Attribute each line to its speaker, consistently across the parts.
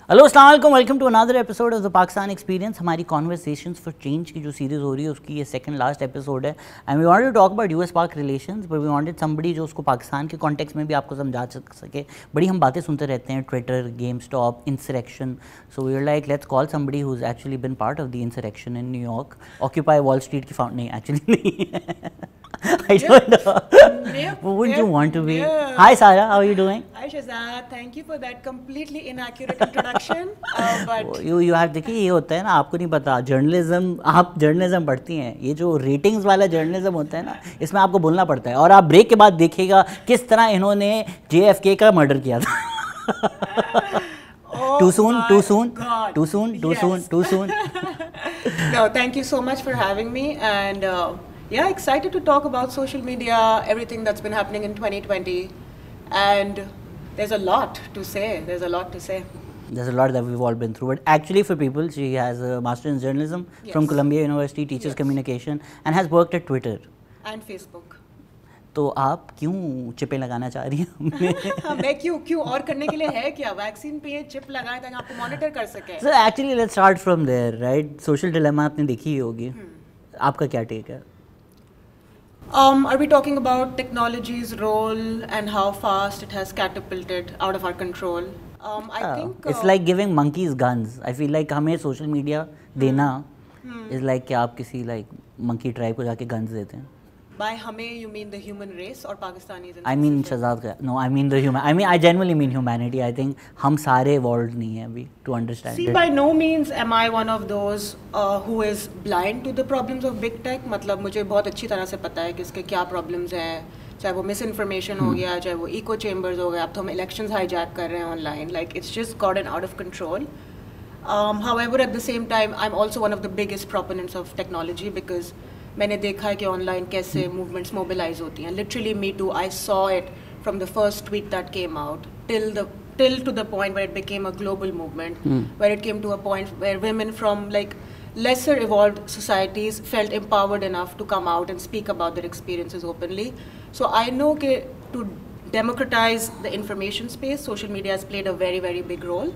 Speaker 1: Hello अस्सलाम वालेकुम, welcome to another episode of the Pakistan experience. हमारी कॉन्वर्सेशंस फॉर चेंज की जो सीरीज़ हो रही है उसकी ये सेकंड लास्ट एपिसोड है and we wanted to talk about US Pak relations, but we wanted somebody जो उसको पाकिस्तान के कॉन्टेक्स्ट में भी आपको समझा सके। बड़ी हम बातें सुनते रहते हैं, Twitter, GameStop, insurrection, so we were like let's call somebody who is actually been part of the insurrection in New York. Occupy Wall Street की फाउंड नहीं, एक्चुअली नहीं I don't know. Would you want to be? Hi Sarah, how are you doing?
Speaker 2: Hi Shazad, thank you for that completely inaccurate introduction. But
Speaker 1: you have देखिए ये होता है ना, आपको नहीं पता जर्नलिज्म, आप जर्नलिज्म पढ़ती हैं, ये जो रेटिंग्स वाला जर्नलिज्म होता है ना, इसमें आपको बोलना पड़ता है। और आप ब्रेक के बाद देखिएगा किस तरह इन्होंने JFK का मर्डर किया था। Too soon, too soon, too soon, too soon, too soon.
Speaker 2: No, thank you so much for having me, and yeah, excited to talk about social media, everything that's been happening in 2020, and there's a lot to say. There's a lot to say.
Speaker 1: There's a lot that we've all been through, but actually for people, she has a master in journalism from Columbia University, teaches communication, and has worked at Twitter
Speaker 2: and Facebook.
Speaker 1: तो आप क्यों चिपें लगाना चाह रही हैं?
Speaker 2: मैं क्यों और करने के लिए है क्या? वैक्सीन पे ये चिप लगाए ताकि आपको मॉनिटर कर सके।
Speaker 1: So actually let's start from there, right? Social dilemma आपने देखी ही होगी, आपका क्या टेक है?
Speaker 2: Are we talking about technology's role and how fast it has catapulted out of our control? I think
Speaker 1: it's like giving monkeys guns. I feel like हमें social media देना is like कि आप किसी like monkey tribe को जाके guns देते हैं।
Speaker 2: By हमें you mean the human race or Pakistanis?
Speaker 1: I mean Shahzad का, no, I mean the human. I mean I genuinely mean humanity. I think हम सारे evolved नहीं हैं अभी to understand
Speaker 2: See,
Speaker 1: it.
Speaker 2: by no means am I one of those who is blind to the problems of big tech. मतलब मुझे बहुत अच्छी तरह से पता है कि इसके क्या problems हैं, चाहे वो misinformation हो गया, चाहे वो echo chambers हो गया, अब तो हम elections hijack कर रहे हैं online. Like it's just gotten out of control. However, at the same time, I'm also one of the biggest proponents of technology because मैंने देखा है कि ऑनलाइन कैसे मूवमेंट्स मोबिलाइज होती हैं. Literally me too, I saw it from the first tweet that came out till to the point where it became a global movement, where it came to a point where women from like lesser evolved societies felt empowered enough to come out and speak about their experiences openly. So I know that to democratize the information space, social media has played a very, very big role.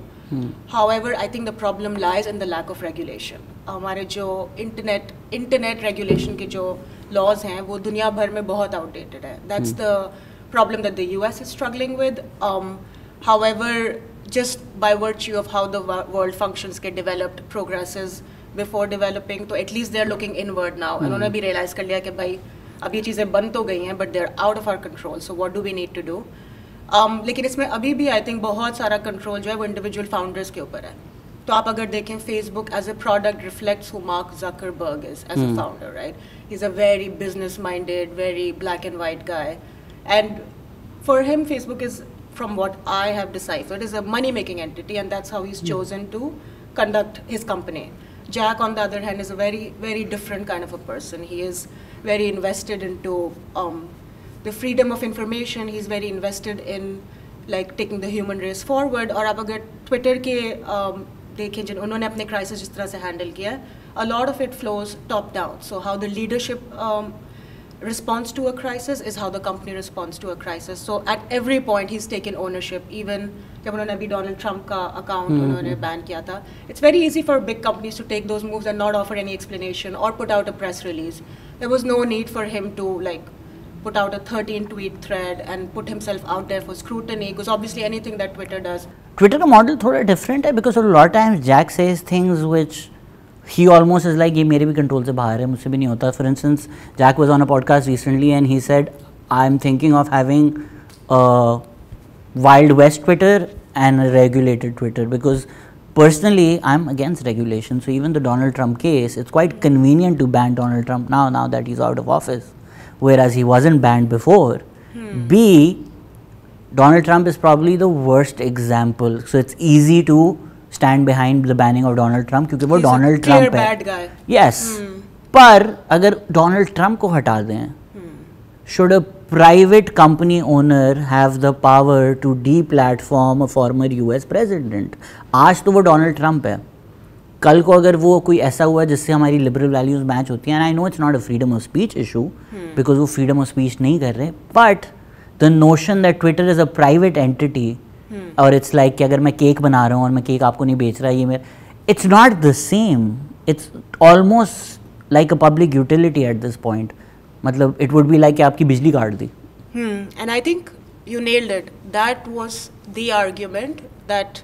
Speaker 2: However, I think the problem lies in the lack of regulation. हमारे जो internet regulation के जो laws हैं वो दुनिया भर में बहुत outdated है. That's the problem that the US is struggling with. However, just by virtue of how the world functions, get developed, progresses before developing, तो at least they're looking inward now. उन्होंने भी realize कर लिया कि भाई अब ये चीज़ें बंद तो गई हैं, but they're out of our control. So what do we need to do? लेकिन इसमें अभी भी आई थिंक बहुत सारा कंट्रोल जो है वो इंडिविजुअल फाउंडर्स के ऊपर है. तो आप अगर देखें Facebook as a product reflects who Mark Zuckerberg is as a founder, right? He is a very business minded, very black and white guy, and for him Facebook is, from what I have deciphered, is a money making entity, and that's how he's chosen to conduct his company. Jack, on the other hand, is a very, very different kind of a person. He is very invested into the freedom of information. He's very invested in like taking the human race forward. और आप अगर Twitter के देखें जिन उन्होंने अपने crisis जिस तरह से handle किया, a lot of it flows top down. So how the leadership response to a crisis is how the company responds to a crisis. So at every point he's taken ownership. Even जब उन्होंने अभी Donald Trump का account उन्होंने ban किया था, it's very easy for big companies to take those moves and not offer any explanation or put out a press release. There was no need for him to like put out a 13 tweet thread and put himself out there for scrutiny, because obviously anything that Twitter does.
Speaker 1: Twitter का model थोड़ा different है because a lot of times Jack says things which he almost is like ये मेरे भी control से बाहर है, मुझसे भी नहीं होता. For instance, Jack was on a podcast recently and he said, I'm thinking of having a Wild West Twitter and a regulated Twitter because personally I'm against regulation. So even the Donald Trump case, it's quite convenient to ban Donald Trump now that he's out of office, whereas he wasn't banned before. B, Donald Trump is probably the worst example. So it's easy to stand behind the banning of Donald Trump क्योंकि वो Donald Trump है. Yes. पर अगर Donald Trump को हटा दें, should a private company owner have the power to deplatform a former US president? आज तो वो Donald Trump है. कल को अगर वो कोई ऐसा हुआ जिससे हमारी लिबरल वैल्यूज मैच होती हैं, and I know it's not a freedom of speech issue because वो फ्रीडम ऑफ स्पीच नहीं कर रहे, but the notion that Twitter is a private entity और इट्स लाइक कि अगर मैं केक बना रहा हूँ और मैं केक आपको नहीं बेच रहा, ये मेरा, it's not the same, it's almost like a public utility at this point. मतलब इट वुड बी लाइक कि आपकी बिजली काट दी.
Speaker 2: And I think you nailed it. That was the argument that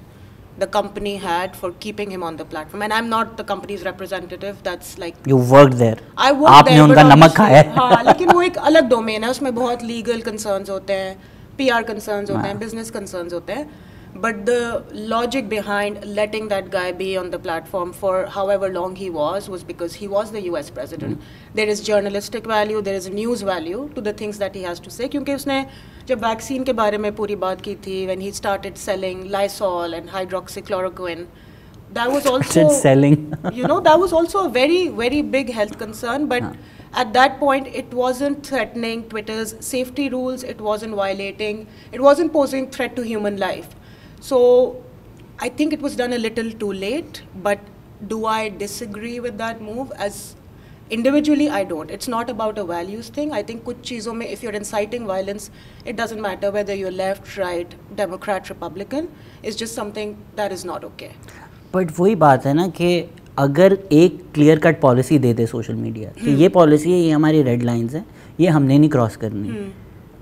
Speaker 2: the company had for keeping him on the platform. And I'm not the company's representative. That's like
Speaker 1: You worked there.
Speaker 2: I worked
Speaker 1: आपने
Speaker 2: there,
Speaker 1: उनका
Speaker 2: but
Speaker 1: नमक
Speaker 2: obviously-
Speaker 1: खाया है.
Speaker 2: हाँ, लेकिन वो एक अलग डोमेन है, उसमें बहुत लीगल कंसर्न्स होते हैं, PR कंसर्न्स होते हैं, बिजनेस कंसर्न्स होते हैं. But the logic behind letting that guy be on the platform for however long he was because he was the US president. There is journalistic value, there is news value to the things that he has to say. क्योंकि उसने जब vaccine के बारे में पूरी बात की थी, when he started selling Lysol and hydroxychloroquine, that was also
Speaker 1: selling.
Speaker 2: that was also a very, very big health concern. But at that point, it wasn't threatening Twitter's safety rules. It wasn't violating. It wasn't posing threat to human life. So I think it was done a little too late. But do I disagree with that move? As individually, I don't. It's not about a values thing. I think कुछ चीज़ों में if you're inciting violence, it doesn't matter whether you're left, right, Democrat, Republican. It's just something that is not okay.
Speaker 1: But वही बात है ना कि अगर एक क्लियर कट पॉलिसी दे दे सोशल मीडिया कि ये पॉलिसी है, ये हमारी रेड लाइंस हैं, ये हमने नहीं क्रॉस करनी.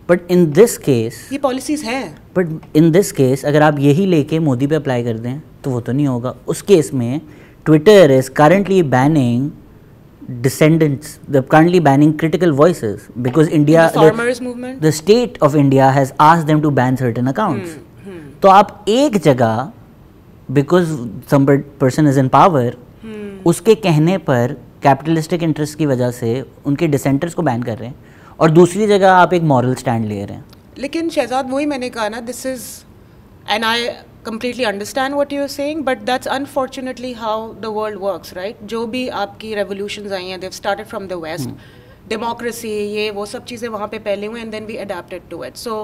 Speaker 1: बट इन दिस केस,
Speaker 2: ये पॉलिसीज हैं.
Speaker 1: बट इन दिस केस अगर आप यही लेके मोदी पे अप्लाई कर दें तो वो तो नहीं होगा. उस केस में Twitter is currently banning descendants, they're currently banning critical voices because India,
Speaker 2: The farmers movement,
Speaker 1: the state of India has asked them to ban certain accounts. तो आप एक जगह because some person is in power, उसके कहने पर capitalistic interest की वजह से उनके डिसेंटर्स को बैन कर रहे हैं, और दूसरी जगह आप एक मॉरल स्टैंड ले रहे हैं.
Speaker 2: लेकिन शहजाद वही मैंने कहा ना, this is and I completely understand what you're saying, but that's unfortunately how the world works, right? जो भी आपकी revolutions आई हैं, they've started from the West. Democracy, ये वो सब चीज़ें वहाँ पे पहले हुए, and then we adapted to it. So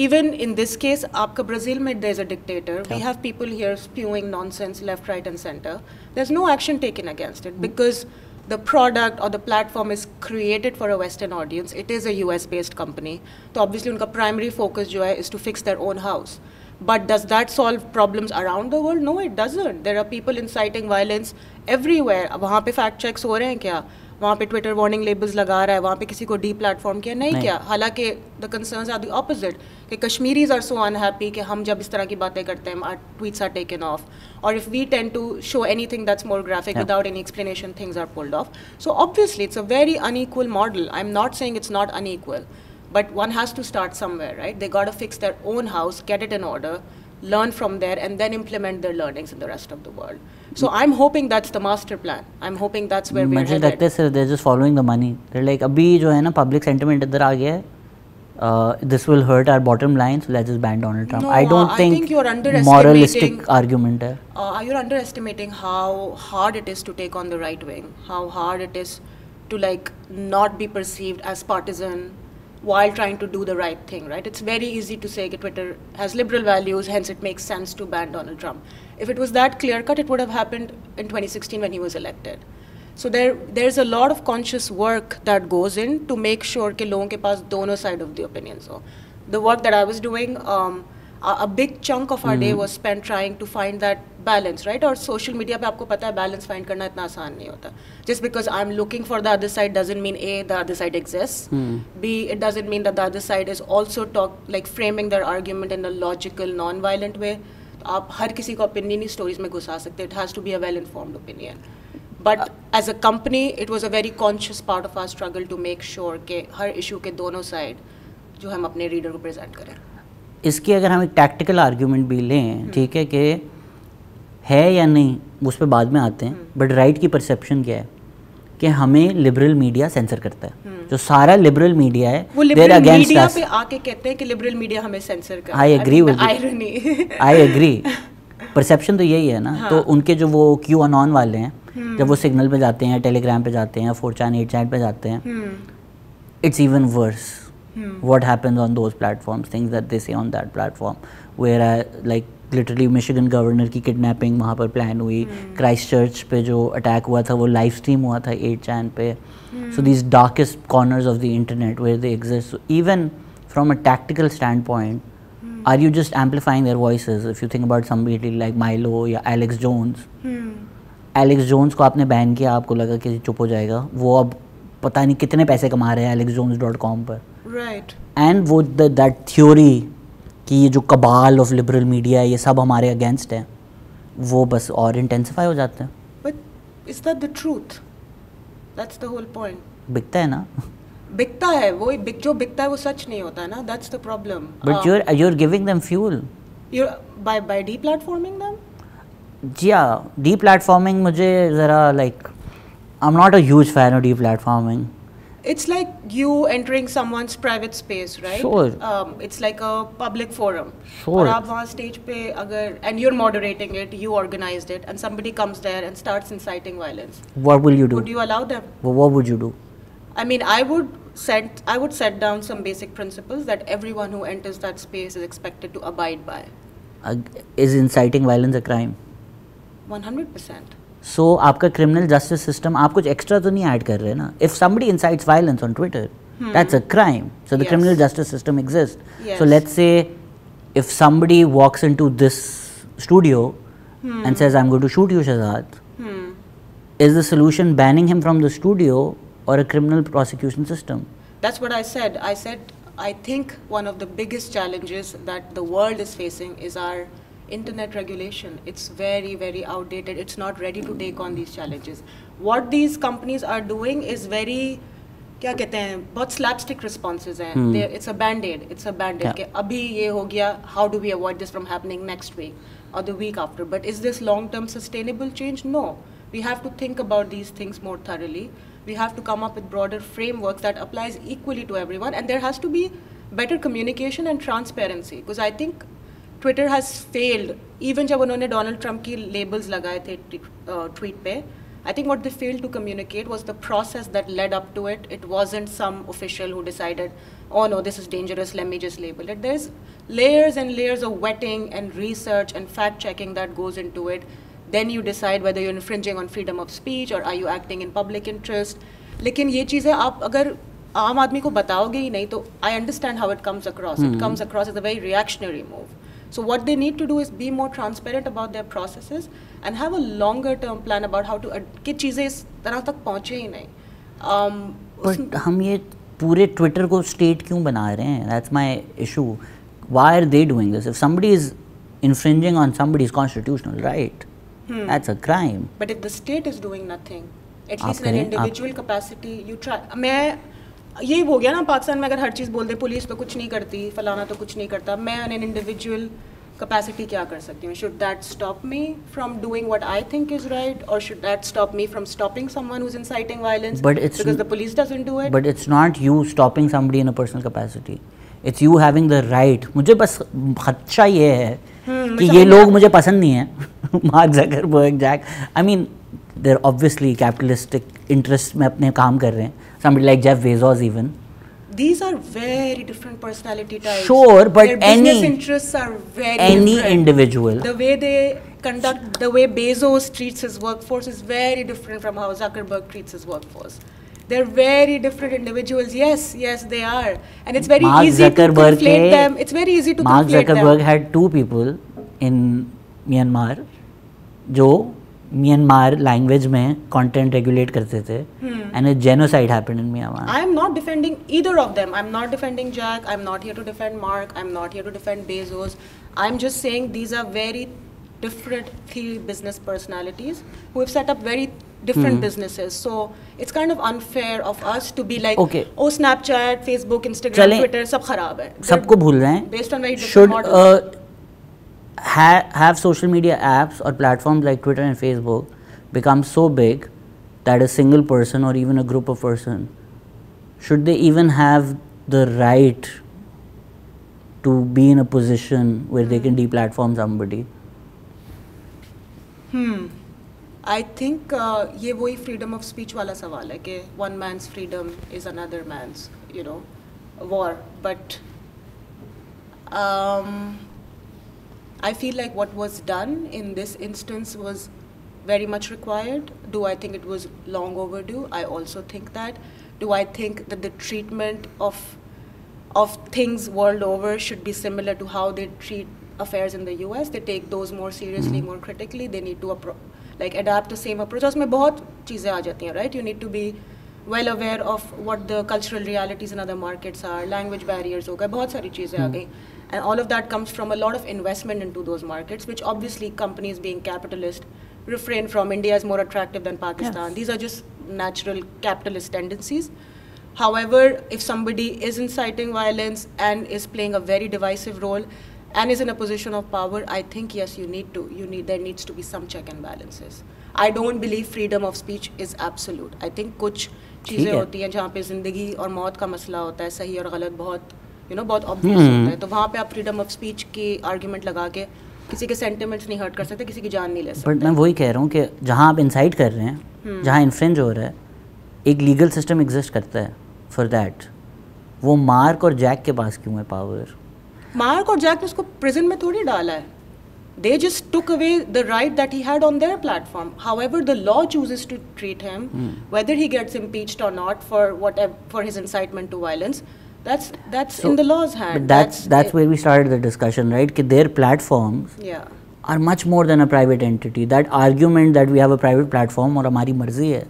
Speaker 2: even in this case, आपका Brazil में there's a dictator. We have people here spewing nonsense left, right, and center. There's no action taken against it because the product or the platform is created for a Western audience. It is a US-based company. तो obviously उनका primary focus जो है is to fix their own house. But does that solve problems around the world? No, it doesn't. There are people inciting violence everywhere. अब वहाँ पे fact checks हो रहे हैं क्या? वहाँ पे Twitter warning labels लगा रहा है, वहाँ पे किसी को de-platform किया नहीं क्या? हालांकि the concerns are the opposite. कि Kashmiris are so unhappy कि हम जब इस तरह की बातें करते हैं, our tweets are taken off. Or if we tend to show anything that's more graphic without any explanation, things are pulled off. So obviously it's a very unequal model. I'm not saying it's not unequal. But one has to start somewhere, right? They got to fix their own house, get it in order, learn from there, and then implement their learnings in the rest of the world. So I'm hoping that's the master plan. I'm hoping that's where we're
Speaker 1: मुझे
Speaker 2: headed.
Speaker 1: लगता है sir they're just following the money. They're like अभी जो है ना public sentiment इधर आ गया है, this will hurt our bottom line, so let's just ban Donald Trump.
Speaker 2: No,
Speaker 1: I don't
Speaker 2: I think you're underestimating.
Speaker 1: moralistic argument है.
Speaker 2: You're underestimating how hard it is to take on the right wing. How hard it is to like not be perceived as partisan while trying to do the right thing, right? It's very easy to say that Twitter has liberal values, hence it makes sense to ban Donald Trump. If it was that clear-cut, it would have happened in 2016 when he was elected. So there's a lot of conscious work that goes in to make sure कि लोगों के पास दोनों side of the opinions हो. The work that I was doing, a big chunk of our day was spent trying to find that balance, right? और social media पे आपको पता है balance find करना इतना आसान नहीं होता. Just because I'm looking for the other side doesn't mean A, the other side exists. B, it doesn't mean that the other side is also framing their argument in a logical, non-violent way. आप हर किसी को opinion ही stories में घुसा सकते. It has to be a well-informed opinion. But as a company, it was a very conscious part of our struggle to make sure कि हर issue के दोनों side जो हम अपने reader को present करें.
Speaker 1: इसकी अगर हम एक टैक्टिकल आर्ग्यूमेंट भी लें, ठीक है, कि है या नहीं उस पर बाद में आते हैं, बट राइट की परसेप्शन क्या है कि हमें लिबरल मीडिया सेंसर करता है. जो सारा लिबरल मीडिया है
Speaker 2: वो लिबरल मीडिया पे आके कहते हैं कि लिबरल मीडिया हमें सेंसर करता है.
Speaker 1: I agree with
Speaker 2: irony.
Speaker 1: I agree. Perception तो यही है ना. तो उनके जो वो क्यू अनॉन वाले हैं, जब वो सिग्नल पे जाते हैं, टेलीग्राम पे जाते हैं, 4chan 8chan पे जाते हैं, it's even worse. What happens on those platforms, things that they say on that platform, where like literally Michigan governor की kidnapping वहाँ पर plan हुई, Christchurch पे जो attack हुआ था वो live stream हुआ था 8chan पे. So these darkest corners of the internet where they exist. So even from a tactical standpoint, Are you just amplifying their voices? If you think about somebody like Milo या Alex Jones, Alex Jones को आपने ban किया, आपको लगा कि चुप हो जाएगा, वो अब पता नहीं कितने पैसे कमा रहे हैं alexjones.com पर.
Speaker 2: Right.
Speaker 1: And वो that theory कि ये जो कबाल ऑफ लिबरल मीडिया है ये सब हमारे अगेंस्ट है, वो बस और इंटेंसिफाई हो जाते हैं.
Speaker 2: But is that the truth? That's the whole point.
Speaker 1: बिकता है ना.
Speaker 2: बिकता है, वो जो बिकता है वो सच नहीं होता ना. That's the problem.
Speaker 1: But you're giving them fuel.
Speaker 2: You're by deplatforming them.
Speaker 1: Yeah, deplatforming मुझे ज़रा like I'm not a huge fan of deplatforming.
Speaker 2: It's like you entering someone's private space, right?
Speaker 1: Sure.
Speaker 2: It's like a public forum.
Speaker 1: Sure.
Speaker 2: और आप वहाँ stage पे अगर and you're moderating it, you organized it, and somebody comes there and starts inciting violence.
Speaker 1: What will you do?
Speaker 2: Would you allow them?
Speaker 1: What would you do?
Speaker 2: I mean, I would set down some basic principles that everyone who enters that space is expected to abide by.
Speaker 1: Is inciting violence a crime?
Speaker 2: 100%.
Speaker 1: So आपका criminal justice system आप कुछ extra तो नहीं add कर रहे ना. If somebody incites violence on Twitter, that's a crime. So the criminal justice system exists.
Speaker 2: Yes.
Speaker 1: So let's say if somebody walks into this studio and says I'm going to shoot you, Shahzad, is the solution banning him from the studio or a criminal prosecution system?
Speaker 2: That's what I said. I think one of the biggest challenges that the world is facing is our internet regulation. It's very, very outdated. It's not ready to take on these challenges. What these companies are doing is very, क्या कहते हैं, बहुत slapstick responses हैं. It's a band-aid. It's a band-aid. कि अभी ये हो गया, how do we avoid this from happening next week or the week after? But is this long-term sustainable change? No. We have to think about these things more thoroughly. We have to come up with broader frameworks that applies equally to everyone, and there has to be better communication and transparency. Because I think Twitter has failed. Even जब उन्होंने Donald Trump की labels लगाए थे tweet पे, I think what they failed to communicate was the process that led up to it. It wasn't some official who decided, oh no, this is dangerous, let me just label it. There's layers and layers of vetting and research and fact checking that goes into it. Then you decide whether you're infringing on freedom of speech or are you acting in public interest. लेकिन ये चीज़ें आप अगर आम आदमी को बताओगे ही नहीं तो I understand how it comes across. It comes across as a very reactionary move. So what they need to do is be more transparent about their processes and have a longer term plan about how to कि चीज़ें इस तरह तक पहुँचे ही नहीं.
Speaker 1: But हम ये पूरे Twitter को state क्यों बना रहे हैं? That's my issue. Why are they doing this? If somebody is infringing on somebody's constitutional right, that's a crime.
Speaker 2: But if the state is doing nothing, at least in an individual capacity, you try. मैं ये हो गया ना पाकिस्तान में अगर हर चीज़ बोल दे police तो कुछ नहीं करती, फलाना तो कुछ नहीं करता, मैं in an individual capacity क्या कर सकती हूँ? Should that stop me from doing what I think is right, or should that stop me from stopping someone who's inciting violence because the police doesn't do it?
Speaker 1: But it's not you stopping somebody in a personal capacity. It's you having the right. मुझे बस खदशा ये है कि ये लोग मुझे पसंद नहीं हैं. Mark Zuckerberg, Jack. I mean, they're obviously capitalistic interests में अपने काम कर रहे हैं. Somebody like Jeff Bezos even.
Speaker 2: These are very different personality types.
Speaker 1: Sure, but
Speaker 2: their business interests are very different.
Speaker 1: Individual.
Speaker 2: The way they conduct, the way Bezos treats his workforce is very different from how Zuckerberg treats his workforce. They're very different individuals. Yes, they are. And it's very easy to conflate them. It's very easy to conflate them.
Speaker 1: Mark Zuckerberg had two people in Myanmar जो Myanmar language में content regulate करते थे, and a genocide happened in Myanmar.
Speaker 2: I am not defending either of them. I'm not defending Jack. I'm not here to defend Mark. I'm not here to defend Bezos. I'm just saying these are very different three business personalities who have set up very different businesses. So it's kind of unfair of us to be like, oh Snapchat, Facebook, Instagram, Twitter, सब खराब है.
Speaker 1: सबको भूल रहे हैं.
Speaker 2: Based on very different models.
Speaker 1: Have social media apps or platforms like Twitter and Facebook become so big that a single person or even a group of person, should they even have the right to be in a position where they can deplatform somebody?
Speaker 2: I think ये वही freedom of speech वाला सवाल है कि one man's freedom is another man's, war. But I feel like what was done in this instance was very much required. Do I think it was long overdue? I also think that. Do I think that the treatment of of things world over should be similar to how they treat affairs in the US. They take those more seriously, more critically. They need to like adapt the same approach. उसमें बहुत चीज़ें आ जाती हैं, right? You need to be well aware of what the cultural realities in other markets are, language barriers हो गए, बहुत सारी चीज़ें आ गई. And all of that comes from a lot of investment into those markets, which obviously companies being capitalist refrain from. India is more attractive than Pakistan.
Speaker 1: Yes.
Speaker 2: These are just natural capitalist tendencies. However, if somebody is inciting violence and is playing a very divisive role and is in a position of power, I think yes, there needs to be some check and balances. I don't believe freedom of speech is absolute. I think कुछ चीज़ें होती हैं जहाँ पे ज़िंदगी और मौत का मसला होता है, सही और गलत बहुत बहुत obvious होता है, तो वहाँ पे आप freedom of speech की argument लगा के किसी के sentiments नहीं hurt कर सकते, किसी की जान नहीं ले सकते.
Speaker 1: But मैं वही कह रहा हूँ कि जहाँ आप incite कर रहे हैं, जहाँ infringe हो रहा है, एक legal system exist करता है for that. वो मार्क और जैक के पास क्यों है power?
Speaker 2: मार्क और जैक ने उसको प्रिजन में थोड़ी डाला है. They just took away the right that he had on their platform. However, the law chooses to treat him, whether he gets impeached or not for his incitement to violence. That's so, in the law's hand.
Speaker 1: But that's where we started the discussion, right? That their platforms are much more than a private entity. That argument that we have a private platform और हमारी मर्जी है.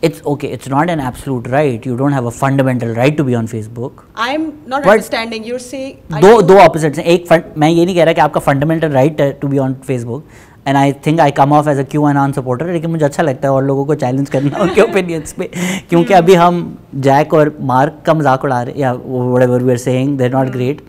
Speaker 1: It's okay. It's not an absolute right. You don't have a fundamental right to be on Facebook.
Speaker 2: I'm not understanding. You're saying
Speaker 1: दो opposites हैं. एक मैं ये नहीं कह रहा कि आपका fundamental right है to be on Facebook. And I think I come off as a QAnon supporter. लेकिन मुझे अच्छा लगता है और लोगों को challenge करना उनके opinions पे, क्योंकि अभी हम जैक और मार्क का मजाक उड़ा रहे हैं या whatever we are saying, they're not great.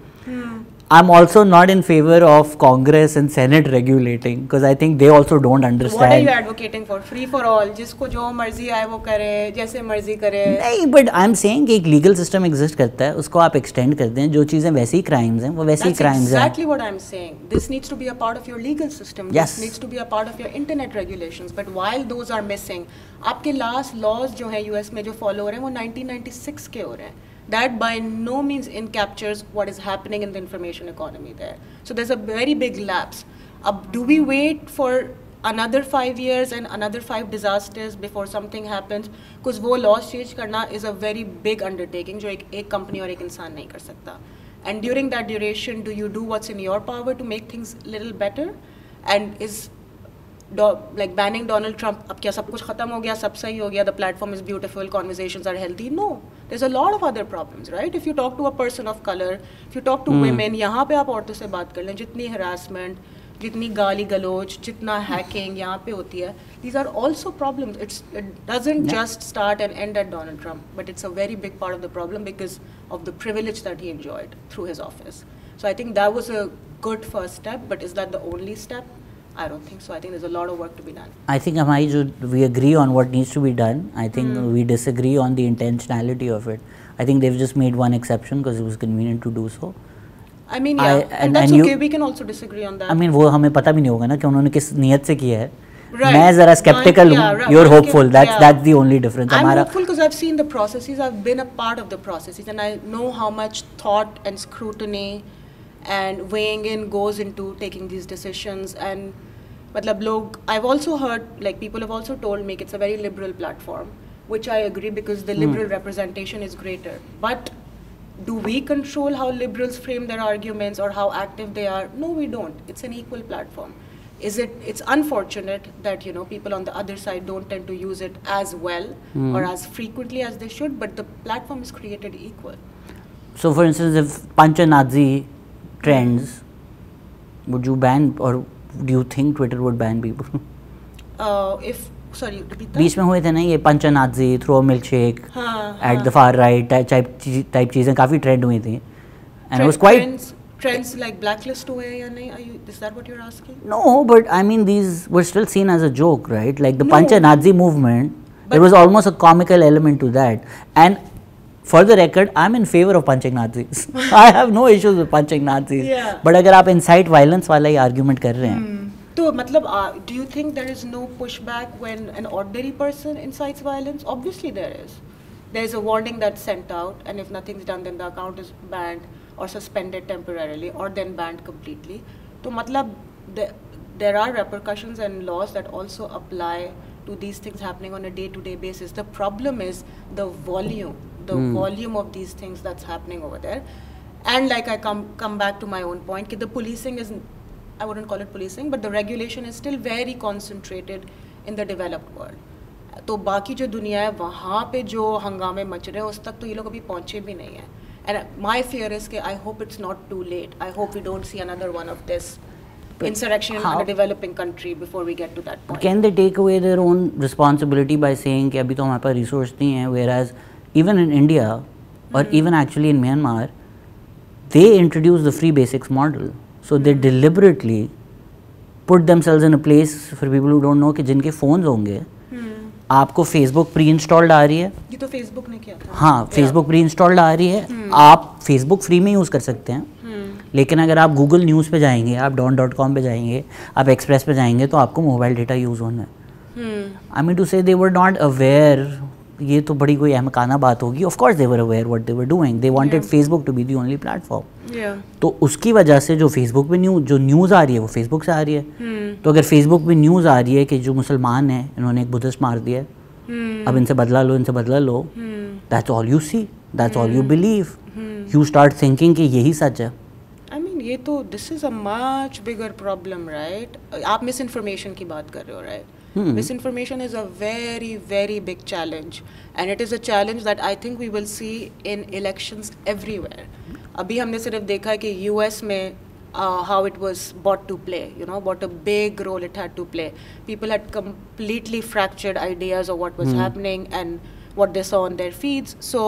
Speaker 1: I'm also not in favor of Congress and Senate regulating because I think they also don't understand.
Speaker 2: What are you advocating for? Free for all? जिसको जो मर्जी आए वो करे, जैसे मर्जी करे.
Speaker 1: नहीं, but I'm saying कि एक legal system exist करता है, उसको आप extend कर दें, जो चीज़ें वैसे ही crimes हैं, वो वैसे ही crimes हैं.
Speaker 2: That's exactly what I'm saying. This needs to be a part of your legal system.
Speaker 1: Yes.
Speaker 2: This needs to be a part of your internet regulations. But while those are missing, आपके last laws जो हैं US में जो follow हो रहे हैं, वो 1996 के हो रहे हैं. That by no means encaptures what is happening in the information economy there. So there's a very big lapse. Do we wait for another 5 years and another 5 disasters before something happens? Because वो laws change करना is a very big undertaking जो एक company और एक इंसान नहीं कर सकता. And during that duration, do you do what's in your power to make things a little better? And is like banning Donald Trump, अब क्या सब कुछ खत्म हो गया, सब सही हो गया, the platform is beautiful, conversations are healthy? No, there's a lot of other problems, right? If you talk to a person of color, if you talk to women, यहाँ पे आप औरतों से बात कर लें, जितनी harassment, जितनी गाली गलोच, जितना hacking यहाँ पे होती है, these are also problems. It doesn't just start and end at Donald Trump, but it's a very big part of the problem because of the privilege that he enjoyed through his office. So I think that was a good first step, but is that the only step? I don't think so. I think there's a lot of work to be done.
Speaker 1: I think we agree on what needs to be done. I think we disagree on the intentionality of it. I think they've just made one exception because it was convenient to do so.
Speaker 2: I mean, yeah, and that's okay. We can also disagree on that.
Speaker 1: I mean, वो हमें पता भी नहीं होगा ना कि उन्होंने किस नियत से किया है. मैं ज़रा skeptical हूँ. You're hopeful. That's the only difference.
Speaker 2: I'm hopeful because I've seen the processes. I've been a part of the processes, and I know how much thought and scrutiny and weighing in goes into taking these decisions. And मतलब लोग, I've also heard, like people have also told me it's a very liberal platform, which I agree because the liberal representation is greater. But do we control how liberals frame their arguments or how active they are? No, we don't. It's an equal platform. It's unfortunate that people on the other side don't tend to use it as well or as frequently as they should, but the platform is created equal.
Speaker 1: So for instance, if Pancha-Nazi trends, would you ban, or do you think Twitter would ban people?
Speaker 2: Sorry, repeat that.
Speaker 1: बीच में हुए थे ना ये Pancha-Nazi, throw a milkshake, at the far right type चीज़ें काफ़ी trend हुई थी, and it was quite
Speaker 2: trends like blacklist हुए या नहीं? Is that what you're asking?
Speaker 1: No, but I mean these were still seen as a joke, right? Like the Pancha-Nazi movement, there was almost a comical element to that. And for the record, I'm in favor of punching Nazis. I have no issues with punching Nazis.
Speaker 2: Yeah.
Speaker 1: But अगर आप incite violence वाला ही argument कर रहे हैं,
Speaker 2: तो मतलब do you think there is no pushback when an ordinary person incites violence? Obviously there is. There is a warning that's sent out, and if nothing's done, then the account is banned or suspended temporarily, or then banned completely. तो मतलब there are repercussions and laws that also apply to these things happening on a day-to-day basis. The problem is the volume, the volume of these things that's happening over there. And like I come back to my own point, that the policing is, I wouldn't call it policing, but the regulation is still very concentrated in the developed world. तो बाकी जो दुनिया है वहाँ पे जो हंगामे much रहे हैं उस तक तो ये लोग अभी पहुँचे भी नहीं हैं. And my fear is that I hope it's not too late. I hope we don't see another one of this insurrection in a developing country before we get to that point.
Speaker 1: Can they take away their own responsibility by saying कि अभी तो हमारे पास resource नहीं है, whereas even in India or even actually in Myanmar, they introduced the free basics model. So they deliberately put themselves in a place for people who don't know कि जिनके phones होंगे, आपको Facebook प्री इंस्टॉल्ड आ रही है.
Speaker 2: ये तो Facebook ने किया था.
Speaker 1: हाँ, Facebook प्री इंस्टॉल्ड आ रही है. आप Facebook फ्री में यूज़ कर सकते हैं. लेकिन अगर आप गूगल न्यूज़ पे जाएंगे, आप don.com पे जाएंगे, आप एक्सप्रेस पे जाएंगे तो आपको मोबाइल डेटा यूज़ होना है. आई मीन टू से दे वर नॉट अवेयर. ये तो बड़ी कोई अहमकाना बात होगी. Of course they were aware what they were doing. They wanted Facebook to be the only platform. तो उसकी वजह से जो फेसबुक पे न्यूज़ आ रही है वो फेसबुक से आ रही है. तो अगर फेसबुक पे न्यूज़ आ रही है कि जो मुसलमान हैं इन्होंने एक बुद्धिस्ट मार दिया, अब इनसे बदला लो, इनसे बदला लो, that's all you see, that's all you believe. You start thinking कि यही सच है.
Speaker 2: आई मीन ये तो this is a much bigger problem, right? आप मिस इन्फॉर्मेशन की बात कर रहे हो, right? Misinformation is a very, very big challenge, and it is a challenge that I think we will see in elections everywhere. अभी हमने सिर्फ देखा है कि US में how it was brought to play, you know, what a big role it had to play. People had completely fractured ideas of what was happening and what they saw on their feeds. So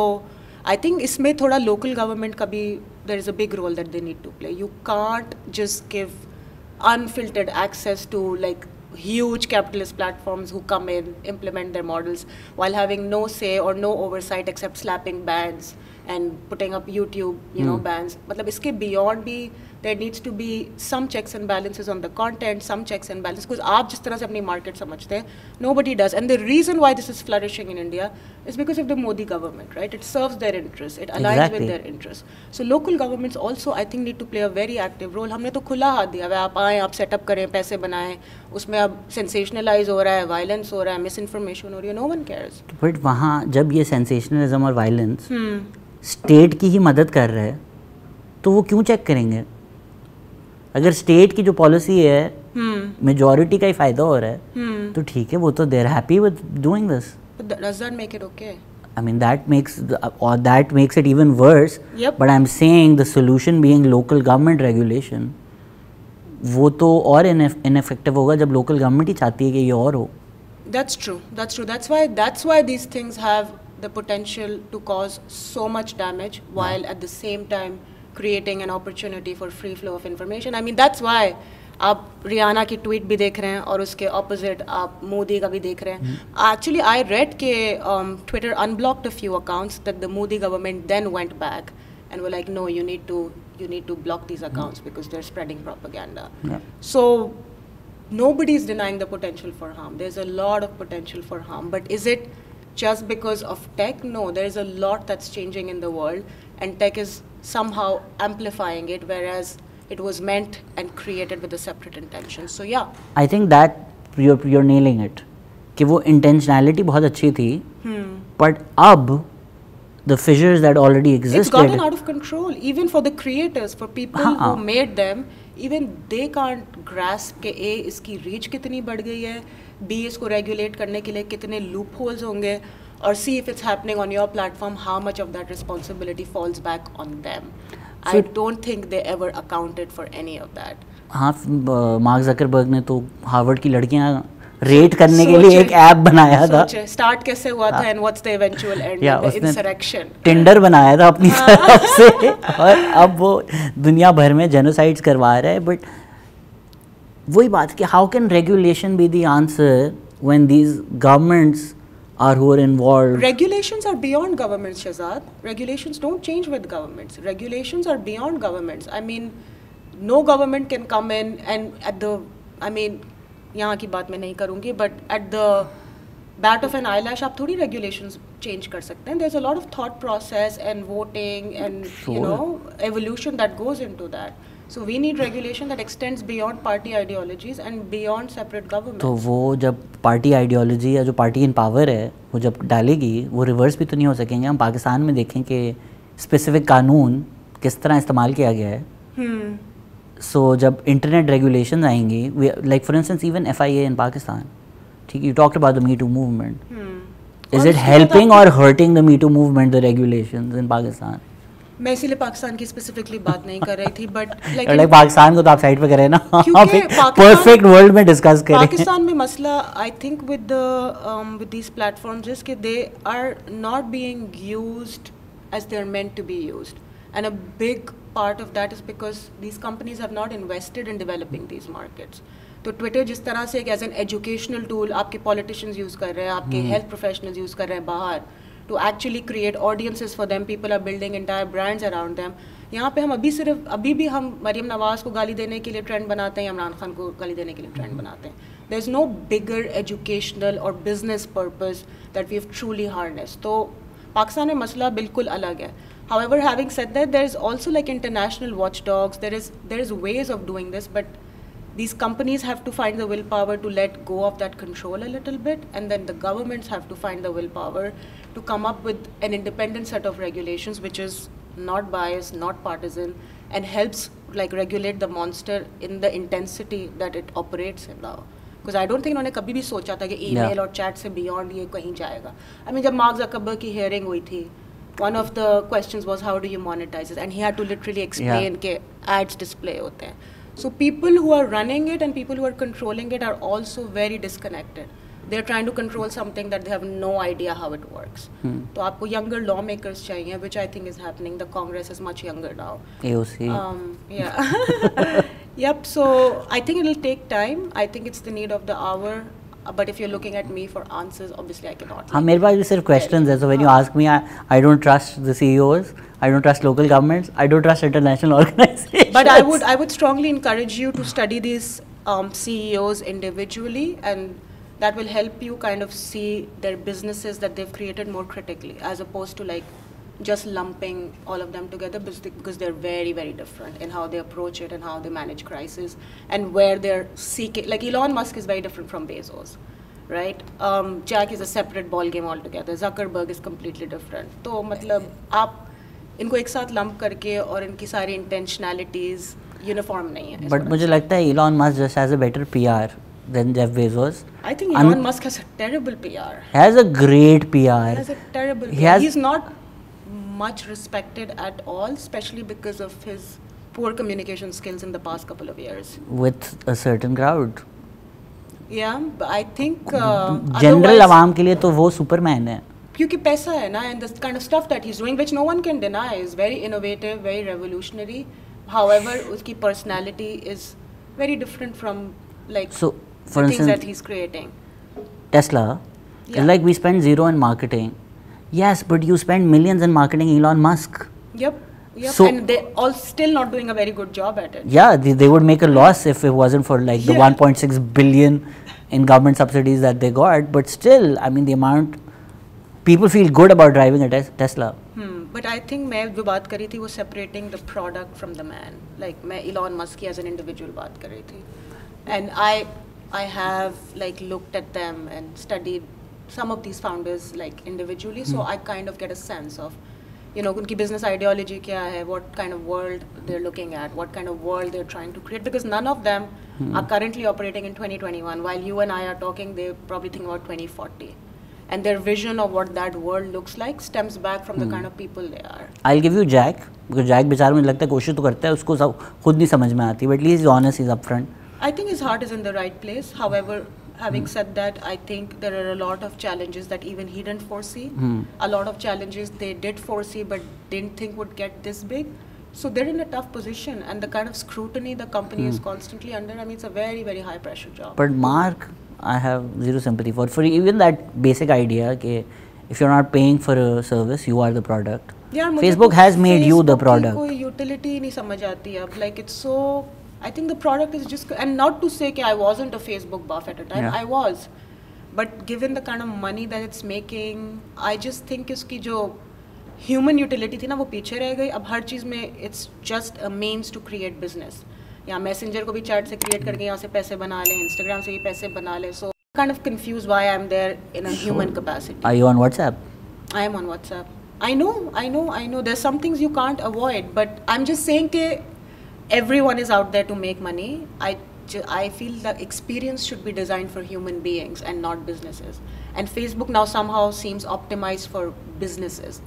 Speaker 2: I think इसमें थोड़ा local government का भी there is a big role that they need to play. You can't just give unfiltered access to like huge capitalist platforms who come in, implement their models while having no say or no oversight except slapping bans and putting up YouTube, you know, bans. मतलब इसके beyond भी there needs to be some checks and balances on the content, some checks and balances, because आप जिस तरह से अपनी market समझते हैं, nobody does. And the reason why this is flourishing in India is because of the Modi government, right? It serves their interests, it aligns with their interests. So local governments also, I think, need to play a very active role. हमने तो खुला हाथ दिया है, आप आएँ, आप setup करें, पैसे बनाएं, उसमें अब sensationalize हो रहा है, violence हो रहा है, misinformation हो रही है, no one cares.
Speaker 1: But वहाँ जब ये sensationalism और violence स्टेट की ही मदद कर रहा है तो वो क्यों चेक करेंगे? अगर स्टेट की जो पॉलिसी है मेजॉरिटी का ही फायदा हो रहा है तो ठीक है, वो तो they're happy with doing this.
Speaker 2: Does that make it okay?
Speaker 1: I mean that makes it even worse.
Speaker 2: Yep.
Speaker 1: But I'm saying the solution being local government regulation. वो तो और ineffective होगा जब local government ही चाहती है कि ये और हो.
Speaker 2: That's true. That's why these things have the potential to cause so much damage while at the same time creating an opportunity for free flow of information. I mean that's why आप रियाना की tweet भी देख रहे हैं और उसके opposite आप मोदी का भी देख रहे हैं. एक्चुअली आई रेड के Twitter unblocked a few accounts that the Modi government then went back and were like, no, you need to block these accounts because they're spreading propaganda. So nobody's denying the potential for harm. There's a lot of potential for harm, but is it just because of tech? No, there's a lot that's changing in the world and tech is somehow amplifying it, whereas it was meant and created with a separate intention. So yeah,
Speaker 1: I think that you're nailing it कि वो intentionality बहुत अच्छी थी, but अब the fissures that already existed,
Speaker 2: it's gotten out of control. Even for the creators, for people who made them, even they can't grasp कि A इसकी reach कितनी बढ़ गई है, B इसको regulate करने के लिए कितने loopholes होंगे, और C if it's happening on your platform, how much of that responsibility falls back on them. So I don't think they ever accounted for any of that.
Speaker 1: हाँ, मार्क ज़करबर्ग ने तो Harvard की लड़कियाँ rate करने के लिए एक app बनाया था.
Speaker 2: स्टार्ट कैसे हुआ था and what's the eventual end? The insurrection.
Speaker 1: Tinder बनाया था अपनी तरफ से और अब वो दुनिया भर में जेनोसाइड्स करवा रहा है. बट वही बात कि how can regulation be the answer when these governments are who are involved?
Speaker 2: Regulations are beyond governments, Shahzad. Regulations don't change with governments. Regulations are beyond governments. I mean, no government can come in and at the, I mean, यहाँ की बात मैं नहीं करूँगी, but at the bat of an eyelash आप थोड़ी regulations change कर सकते हैं. There's a lot of thought process and voting and you know evolution that goes into that. So we need regulation that extends beyond party ideologies and beyond separate governments.
Speaker 1: तो वो जब party ideology या जो party इन power है वो जब डालेगी वो रिवर्स भी तो नहीं हो सकेंगे. हम पाकिस्तान में देखें कि स्पेसिफिक कानून किस तरह इस्तेमाल किया गया है. सो जब इंटरनेट रेगुलेशन आएंगी, like for instance even FIA in Pakistan, ठीक, you talked about the me too movement. Is it helping or hurting the me too movement, the regulations in Pakistan?
Speaker 2: मैं इसीलिए पाकिस्तान की स्पेसिफिकली बात नहीं कर रही थी, बट
Speaker 1: लाइक पाकिस्तान को तो आप साइड पे करें ना, परफेक्ट वर्ल्ड में डिस्कस करें.
Speaker 2: पाकिस्तान में मसला I think with these platforms is कि they are not being used as they're meant to be used, and a big part of that is because these companies have not invested in developing these markets. तो Twitter जिस तरह से एक as an educational tool आपके politicians use कर रहे हैं, आपके हेल्थ प्रोफेशनल्स यूज़ कर रहे हैं बाहर to actually create audiences for them, people are building entire brands around them. यहाँ पे हम अभी भी हम मरियम नवाज़ को गाली देने के लिए ट्रेंड बनाते हैं, इमरान खान को गाली देने के लिए ट्रेंड बनाते हैं. There is no bigger educational or business purpose that we have truly harness. तो पाकिस्तान में मसला बिल्कुल अलग है. However, having said that, there is also like international watchdogs. There is ways of doing this, but these companies have to find the willpower to let go of that control a little bit, and then the governments have to find the willpower to come up with an independent set of regulations which is not biased, not partisan, and helps like regulate the monster in the intensity that it operates in now. Because I don't think उन्होंने कभी भी सोचा था कि email और chat से beyond ये कहीं जाएगा. I mean, जब मार्क ज़करबर्ग की हियरिंग हुई थी, one of the questions was how do you monetize it, and he had to literally explain कि ads display होते हैं. So people who are running it and people who are controlling it are also very disconnected. They're trying to control something that they have no idea how it works. तो आपको younger lawmakers चाहिए, which I think is happening. The Congress is much younger now.
Speaker 1: AOC.
Speaker 2: Yeah. Yep. So I think it'll take time. I think it's the need of the hour. But if you're looking at me for answers, obviously I cannot.
Speaker 1: हाँ, मेरे पास भी सिर्फ questions है. So when you ask me, I don't trust the CEOs. I don't trust local governments. I don't trust international organizations.
Speaker 2: But I would strongly encourage you to study these CEOs individually, and that will help you kind of see their businesses that they've created more critically, as opposed to like just lumping all of them together, because they're very, very different in how they approach it and how they manage crisis and where they're seeking. Like Elon Musk is very different from Bezos, right? Jack is a separate ball game altogether. Zuckerberg is completely different. तो मतलब आप इनको एक साथ lump करके और इनकी सारी intentionalities uniform नहीं है.
Speaker 1: But मुझे लगता है Elon Musk just has a better PR than Jeff Bezos.
Speaker 2: I think Elon Musk has a terrible PR.
Speaker 1: Has a great PR.
Speaker 2: He has a terrible PR. He's not much respected at all, especially because of his poor communication skills in the past couple of years.
Speaker 1: With a certain crowd.
Speaker 2: Yeah, but I think
Speaker 1: general आवाम के लिए तो वो Superman है.
Speaker 2: क्योंकि पैसा है ना, and the kind of stuff that he's doing, which no one can deny, is very innovative, very revolutionary. However, उसकी personality is very different from like the things that he's creating. Tesla,
Speaker 1: it's like we spend zero in marketing. Yes, but you spend millions in marketing Elon Musk.
Speaker 2: Yep. So, and they're all still not doing a very good job at it.
Speaker 1: Yeah, they would make a loss if it wasn't for like the 1.6 billion in government subsidies that they got. But still, I mean, the amount people feel good about driving a Tesla.
Speaker 2: But I think मैं जो बात कर रही थी वो separating the product from the man. Like मैं Elon Musk की as an individual बात कर रही थी. And I have like looked at them and studied some of these founders like individually, so I kind of get a sense of, you know, उनकी business ideology क्या है, what kind of world they're looking at, what kind of world they're trying to create, because none of them are currently operating in 2021. While you and I are talking, they probably think about 2040. And their vision of what that world looks like stems back from the kind of people they are.
Speaker 1: I'll give you Jack, because Jack बेचारा मुझे लगता है कोशिश तो करता है, उसको सब खुद नहीं समझ में आती, but at least he's honest, he's upfront.
Speaker 2: I think his heart is in the right place. However, having said that, I think there are a lot of challenges that even he didn't foresee. A lot of challenges they did foresee but didn't think would get this big. So they're in a tough position, and the kind of scrutiny the company is constantly under, I mean, it's a very, very high pressure job.
Speaker 1: But Mark, I have zero sympathy for even that basic idea that if you're not paying for a service, you are the product.
Speaker 2: Yeah,
Speaker 1: Facebook has made you the product.
Speaker 2: कोई utility नहीं समझ आती अब. Like it's so, I think the product is just, and not to say that I wasn't a Facebook buff at a time, I was, but given the kind of money that it's making, I just think इसकी जो human utility थी ना वो पीछे रह गई. अब हर चीज़ में it's just a means to create business. या मैसेंजर को भी चैट से क्रिएट करके यहाँ से पैसे बना लें, इंस्टाग्राम से ये पैसे बना लें. So kind of confuse why I am there in a human capacity.
Speaker 1: Are you on WhatsApp?
Speaker 2: I am on WhatsApp. I know. There's some things you can't avoid, but I'm just saying that everyone is out there to make money. I feel the experience should be designed for human beings and not businesses. And Facebook now somehow seems optimized for businesses,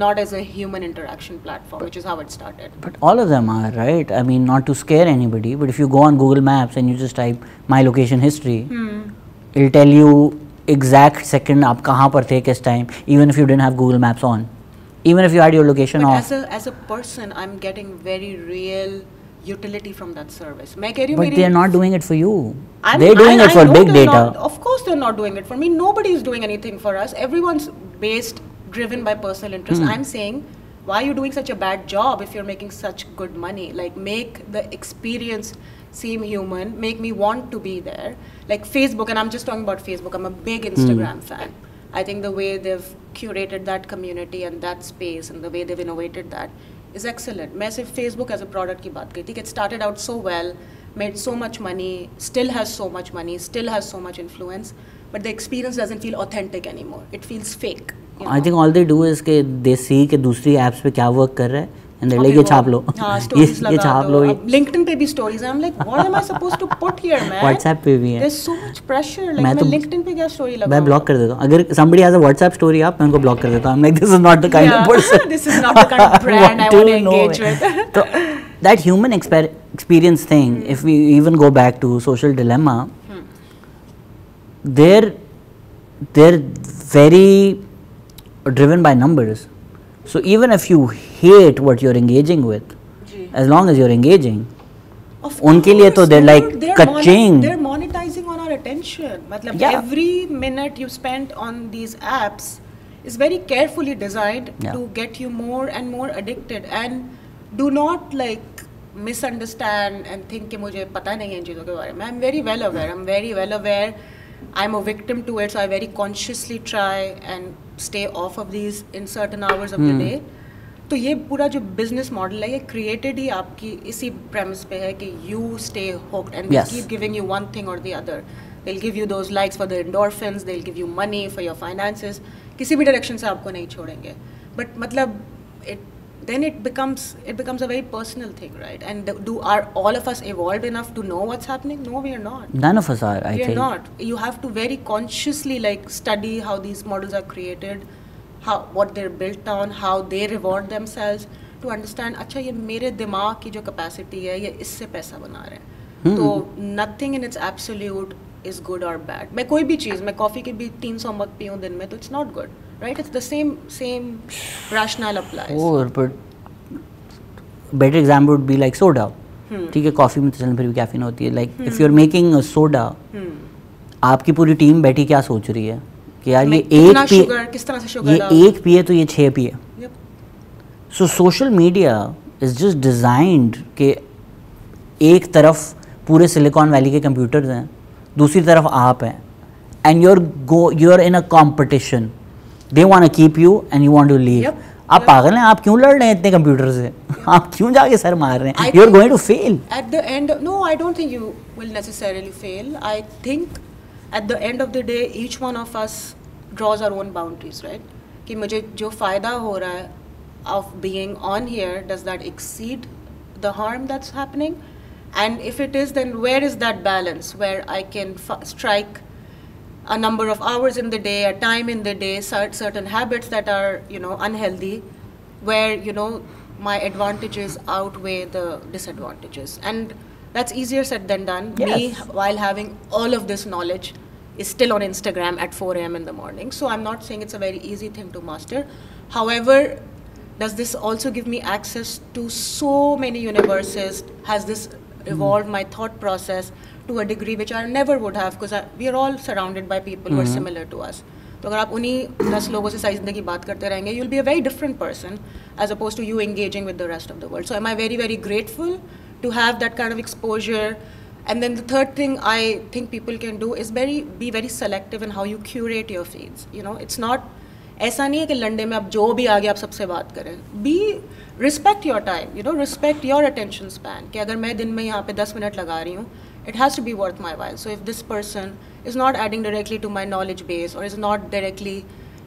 Speaker 2: not as a human interaction platform, which is how it started.
Speaker 1: But all of them are, right? I mean, not to scare anybody, but if you go on Google Maps and you just type my location history, it'll tell you exact second आप कहाँ पर थे किस time, even if you didn't have Google Maps on, even if you had your location
Speaker 2: But
Speaker 1: off.
Speaker 2: as a person, I'm getting very real utility from that service. मैं कह रही हूँ
Speaker 1: But
Speaker 2: मेरी
Speaker 1: they are not doing it for you. They're doing it for
Speaker 2: know
Speaker 1: big
Speaker 2: they're
Speaker 1: data.
Speaker 2: not- of course they're not doing it for me. Nobody is doing anything for us. Everyone's driven by personal interest. I'm saying, why are you doing such a bad job if you're making such good money? Like, make the experience seem human, make me want to be there. Like Facebook, and I'm just talking about Facebook, I'm a big Instagram fan. I think the way they've curated that community and that space and the way they've innovated that is excellent. मैं सिर्फ Facebook as a product की बात करी थी. It started out so well, made so much money, still has so much money, still has so much influence, but the experience doesn't feel authentic anymore. It feels fake. You know?
Speaker 1: I think all they do is कि they see कि दूसरी apps पे क्या work कर रहा है and they're like ये छाप लो,
Speaker 2: हाँ, stories
Speaker 1: ये
Speaker 2: लगा
Speaker 1: छाप
Speaker 2: दो.
Speaker 1: लो.
Speaker 2: अब LinkedIn पे भी stories हैं. I'm like, what am I supposed to put here, man?
Speaker 1: WhatsApp पे भी है.
Speaker 2: There's so much pressure. Like मैं LinkedIn पे क्या story लगाऊँ?
Speaker 1: मैं ब्लॉक कर देता हूँ. अगर somebody has a WhatsApp story up, मैं उनको ब्लॉक कर देता हूँ. I'm like, this is not the kind of person.
Speaker 2: This is not the kind of brand I want to engage with.
Speaker 1: So that human experience thing, if we even go back to Social Dilemma, they're very driven by numbers. So even if you hate what you're engaging with, as long as you're engaging, उनके लिए तो they're like ka-ching.
Speaker 2: They're monetizing on our attention. मतलब every minute you spend on these apps is very carefully designed to get you more and more addicted. And do not like misunderstand and think कि मुझे पता नहीं है इन चीज़ों के बारे में. I'm very well aware. I'm a victim to it, so I very consciously try and stay off of these in certain hours of the day. तो ये पूरा जो बिजनेस मॉडल है ये क्रिएटेड ही आपकी इसी प्रेमिस पे है कि you stay hooked and they keep giving you one thing or the other. They'll give you those likes for the endorphins, they'll give you money for your finances. किसी भी direction से आपको नहीं छोड़ेंगे. But मतलब then it becomes a very personal thing, right? And are all of us evolved enough to know what's happening? No, we are not.
Speaker 1: None of us are, I think.
Speaker 2: We are not. You have to very consciously like study how these models are created, what they're built on, how they reward themselves, to understand अच्छा ये मेरे दिमाग की जो capacity है ये इससे पैसा बना रहे हैं. तो nothing in its absolute is good or bad. मैं कोई भी चीज़, मैं कॉफ़ी के भी 300 मग पीऊँ दिन में तो it's not good, right? It's the same rationale applies.
Speaker 1: और but better example would be like soda. ठीक है, कॉफ़ी में तो चलन फिर भी कैफीन होती है. Like if you're making a soda, आपकी पूरी टीम बैठी क्या सोच रही है कि यार ये एक पिए तो ये 6 पिए. So social media is just designed कि एक तरफ पूरे सिलिकॉन वैली के कंप्यूटर्स हैं, दूसरी तरफ आप हैं, and you are in a competition. They want to keep you and you want to leave. आप पागल हैं, आप क्यों लड़ रहे हैं इतने कंप्यूटर से? आप क्यों जाके सर मार रहे हैं? You are going to fail
Speaker 2: at the end. No, I don't think you will necessarily fail. I think at the end of the day each one of us draws our own boundaries, right? कि मुझे जो फ़ायदा हो रहा है of being on here, does that exceed the harm that's happening? And if it is, then where is that balance where I can strike a number of hours in the day, a time in the day, certain habits that are, unhealthy, where, my advantages outweigh the disadvantages. And that's easier said than done.
Speaker 1: Yes.
Speaker 2: Me, while having all of this knowledge, is still on Instagram at 4 a.m. in the morning. So I'm not saying it's a very easy thing to master. However, does this also give me access to so many universes? Has this evolved my thought process to a degree which I never would have, because we are all surrounded by people who are similar to us. तो अगर आप उन्हीं 10 लोगों से सारी ज़िंदगी बात करते रहेंगे, you'll be a very different person as opposed to you engaging with the rest of the world. So am I very, very grateful to have that kind of exposure? And then the third thing I think people can do is be very selective in how you curate your feeds. It's not ऐसा नहीं है कि लंडे में आप जो भी आ गया आप सबसे बात करें. Be respect your time, you know, respect your attention span, कि अगर मैं दिन में यहाँ पे 10 मिनट लगा रही हूँ, it has to be worth my while. So if this person is not adding directly to my knowledge base or is not directly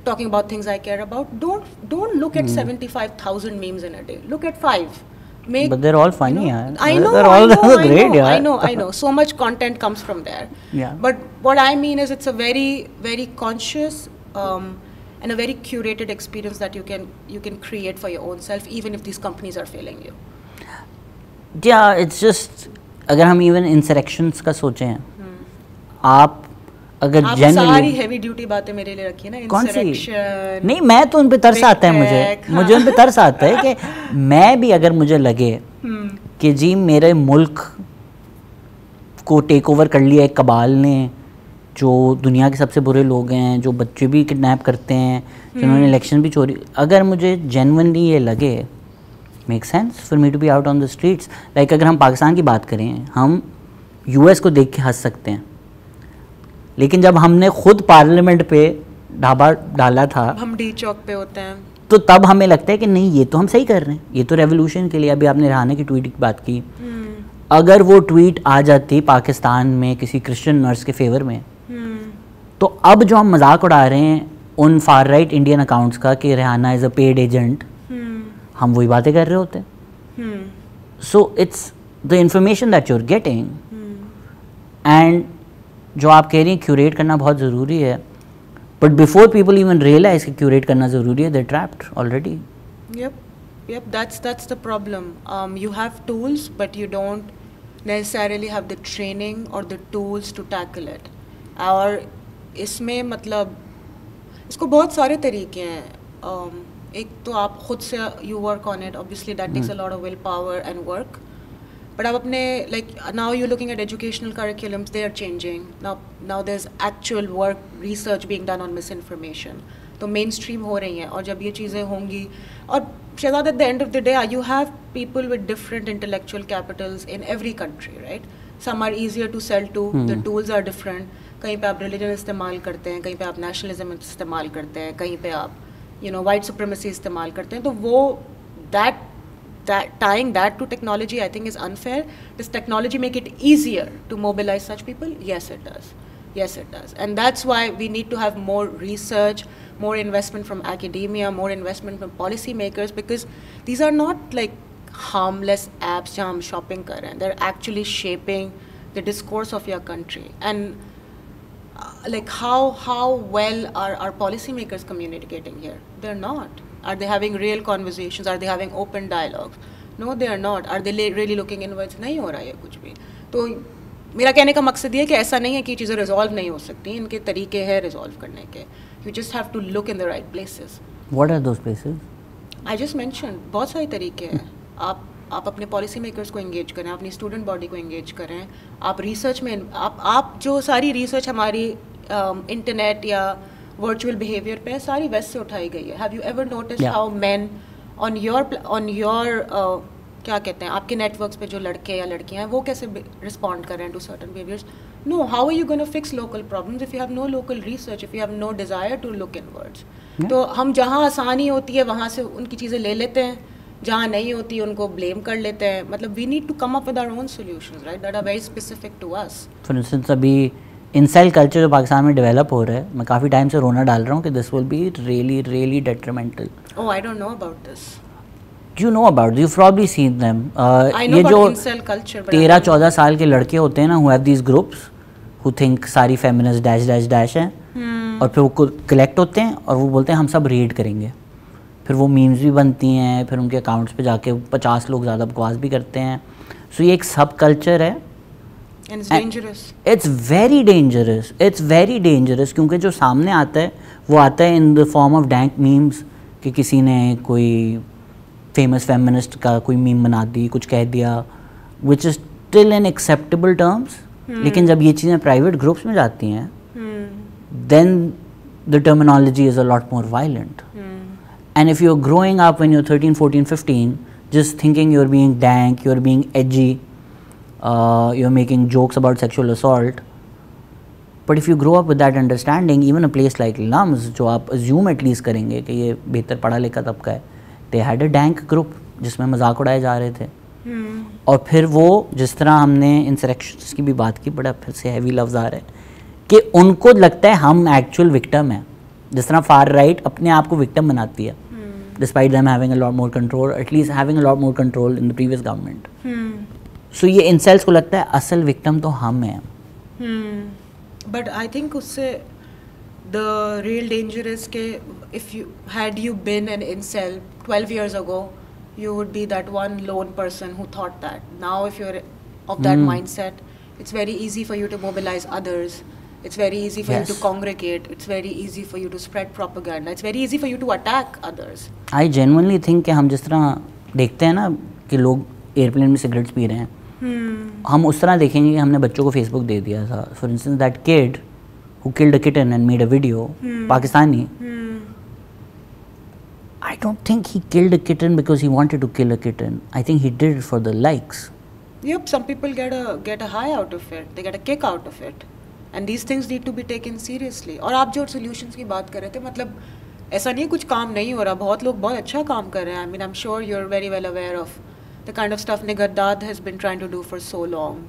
Speaker 2: talking about things I care about, don't look at 75,000 memes in a day. Look at 5.
Speaker 1: But they're all funny,
Speaker 2: you know,
Speaker 1: yaar.
Speaker 2: I know,
Speaker 1: they're all
Speaker 2: I know,
Speaker 1: great,
Speaker 2: I know,
Speaker 1: yaar.
Speaker 2: I know. So much content comes from there.
Speaker 1: Yeah.
Speaker 2: But what I mean is it's a very, very conscious and a very curated experience that you can create for your own self, even if these companies are failing you.
Speaker 1: Yeah, it's just, अगर हम even इंसरेक्शंस का सोचें, आप अगर
Speaker 2: आप
Speaker 1: generally
Speaker 2: सारी heavy duty बातें मेरे लिए रखी है ना,
Speaker 1: कौन सी?
Speaker 2: इंसरेक्शन.
Speaker 1: नहीं, मैं तो उन पे तरस आता है मुझे उन पे तरस आता है कि मैं भी अगर मुझे लगे कि जी मेरे मुल्क को टेक ओवर कर लिया एक कबाल ने, जो दुनिया के सबसे बुरे लोग हैं, जो बच्चे भी किडनैप करते हैं, जिन्होंने इलेक्शन भी चोरी, अगर मुझे जेन्युइनली ये लगे, make sense for me to be out on the streets. Like अगर हम पाकिस्तान की बात करें, हम यूएस को देख के हंस सकते हैं, लेकिन जब हमने खुद पार्लियामेंट पे ढाबा डाला था,
Speaker 2: हम डी चौक पे होते हैं,
Speaker 1: तो तब हमें लगता है कि नहीं, ये तो हम सही कर रहे हैं, ये तो रेवोल्यूशन के लिए. अभी आपने रहाना की ट्वीट की बात की, अगर वो ट्वीट आ जाती पाकिस्तान में किसी क्रिश्चियन नर्स के फेवर में, तो अब जो हम मजाक उड़ा रहे हैं उन फार राइट इंडियन अकाउंट्स का कि Rihanna is a paid agent, हम वही बातें कर रहे होते हैं. So it's the information that you are getting, and जो आप कह रही हैं क्यूरेट करना बहुत ज़रूरी है, but before people even realize कि क्यूरेट करना ज़रूरी है, they trapped already.
Speaker 2: Yep, that's the problem. You have tools, but you don't necessarily have the training or the tools to tackle it. और इसमें मतलब इसको बहुत सारे तरीके हैं. एक तो आप खुद से you work on it. Obviously that takes a lot of willpower and work. But आप अपने like now you're looking at educational curriculums, they are changing. Now there's actual work, research being done on misinformation. तो main stream हो रही हैं, और जब ये चीज़ें होंगी, और Shahzad at the end of the day you have people with different intellectual capitals in every country, right? Some are easier to sell to, the tools are different. कहीं पे आप रिलीजन इस्तेमाल करते हैं, कहीं पे आप नेशनलिज्म इस्तेमाल करते हैं, कहीं पे आप वाइट सुप्रीमेसी इस्तेमाल करते हैं. तो वो that tying that to technology I think is unfair. Does technology make it easier to mobilize such people? Yes it does, and that's why we need to have more research, more investment from academia, more investment from policy makers, because these are not like harmless apps जहाँ हम shopping कर रहे हैं. They're actually shaping the discourse of your country. And like how well are our policymakers communicating here? They're not. Are they having real conversations? Are they having open dialogues? No, they are not. Are they really looking inwards? नहीं हो रहा है कुछ भी. तो मेरा कहने का मकसद ये है कि ऐसा नहीं है कि चीज़ें रिजॉल्व नहीं हो सकती, इनके तरीके हैं रिजॉल्व करने के. You just have to look in the right places.
Speaker 1: What are those places?
Speaker 2: I just mentioned बहुत सारे तरीके हैं. आप अपने पॉलिसी मेकर्स को एंगेज करें, अपनी स्टूडेंट बॉडी को एंगेज करें, आप रिसर्च में आप जो सारी रिसर्च हमारी इंटरनेट या वर्चुअल बिहेवियर पे सारी वेस्ट से उठाई गई है. Have you ever notice how main on your क्या कहते हैं आपके नेटवर्क्स पे जो लड़के या लड़कियां हैं वो कैसे रिस्पॉन्ड कर रहे हैं to certain behaviours? No, how are you gonna fix local problems if you have no local research, if you have no desire to look inwards? तो हम जहाँ आसानी होती है वहाँ से उनकी चीज़ें ले लेते हैं, जहाँ नहीं होती उनको ब्लेम कर लेते हैं. मतलब we need to come up with our own solutions, right, that are very specific to us.
Speaker 1: For instance अभी इंसेल कल्चर जो पाकिस्तान में डेवलप हो रहा है, मैं काफ़ी टाइम से रोना डाल रहा हूँ कि this will be really really detrimental.
Speaker 2: Oh, I don't know about this.
Speaker 1: You know about, you've probably seen them.
Speaker 2: I know about incel culture.
Speaker 1: 13-14 साल के लड़के होते हैं ना, who have these groups, who think सारी feminist dash dash dash हैं, और फिर वो कलेक्ट होते हैं और वो बोलते हैं हम सब रेड करेंगे. फिर वो मीम्स भी बनती हैं, फिर उनके अकाउंट्स पे जाके 50 लोग ज़्यादा बकवास भी करते हैं. सो ये एक सब कल्चर है.
Speaker 2: And it's dangerous.
Speaker 1: It's very dangerous. It's very dangerous क्योंकि जो सामने आता है वो आता है in the form of dank memes कि किसी ने कोई फेमस फेमिनिस्ट का कोई मीम बना दी, कुछ कह दिया, which is still in acceptable terms. लेकिन जब ये चीज़ें प्राइवेट ग्रुप्स में जाती हैं, then the terminology is a lot more violent. And if you are growing up when you are 13, 14, 15 just thinking you're being dank, you're being edgy, you're making jokes about sexual assault, but if you grow up with that understanding, even a place like LUMS, जो आप assume at least करेंगे कि ये बेहतर पढ़ा लिखा तबका है, they had a dank group जिसमें मजाक उड़ाए जा रहे थे। और फिर वो जिस तरह हमने इंसरेक्शंस की भी बात की, बड़ा फिर से हैवी लफ्ज़ आ रहे हैं कि उनको लगता है हम एक्चुअल विक्टिम हैं, जिस तरह फार राइट अपने आप को विक्टिम बनाती है, despite them having a lot more control, at least having a lot more control in the previous government. So ये इंसेल्स को लगता है असल विक्टिम तो हम हैं।
Speaker 2: बट आई थिंक उससे द रियल डेंजर इज के if you had you been an incel 12 years ago, you would be that one lone person who thought that. Now if you're of that mindset, it's very easy for you to mobilize others. It's very easy for you to congregate. It's very easy for you to spread propaganda. It's very easy for you to attack others.
Speaker 1: I genuinely think कि हम जिस तरह देखते हैं ना कि लोग airplane में सिगरेट्स पी रहे हैं, हम उस तरह देखेंगे कि हमने बच्चों को फेसबुक दे दिया था। For instance that kid who killed a kitten and made a video, Pakistani, I don't think he killed a kitten because he wanted to kill a kitten. I think he did it for the likes.
Speaker 2: Yep, some people get a high out of it. They get a kick out of it. And these things need to be taken seriously. और आप जो solutions की बात कर रहे थे, मतलब ऐसा नहीं कुछ काम नहीं हो रहा, बहुत लोग बहुत अच्छा काम कर रहे हैं. I mean, I'm sure you're very well aware of the kind of stuff Nigar has been trying to do for so long.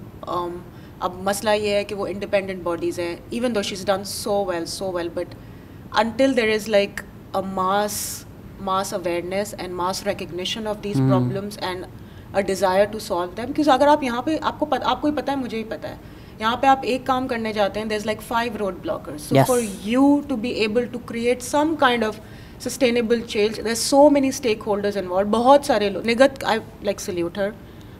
Speaker 2: अब मसला ये है कि वो independent bodies हैं, even though she's done so well, but until there is like a mass awareness and mass recognition of these problems and a desire to solve them, because अगर आप यहाँ पे आपको ही पता है, मुझे ही पता है, यहाँ पे आप एक काम करने जाते हैं, there's like 5 road blockers. So for you to be able to create some kind of sustainable change, there's so many stakeholders involved. बहुत सारे लोग, निगत, I like salute her,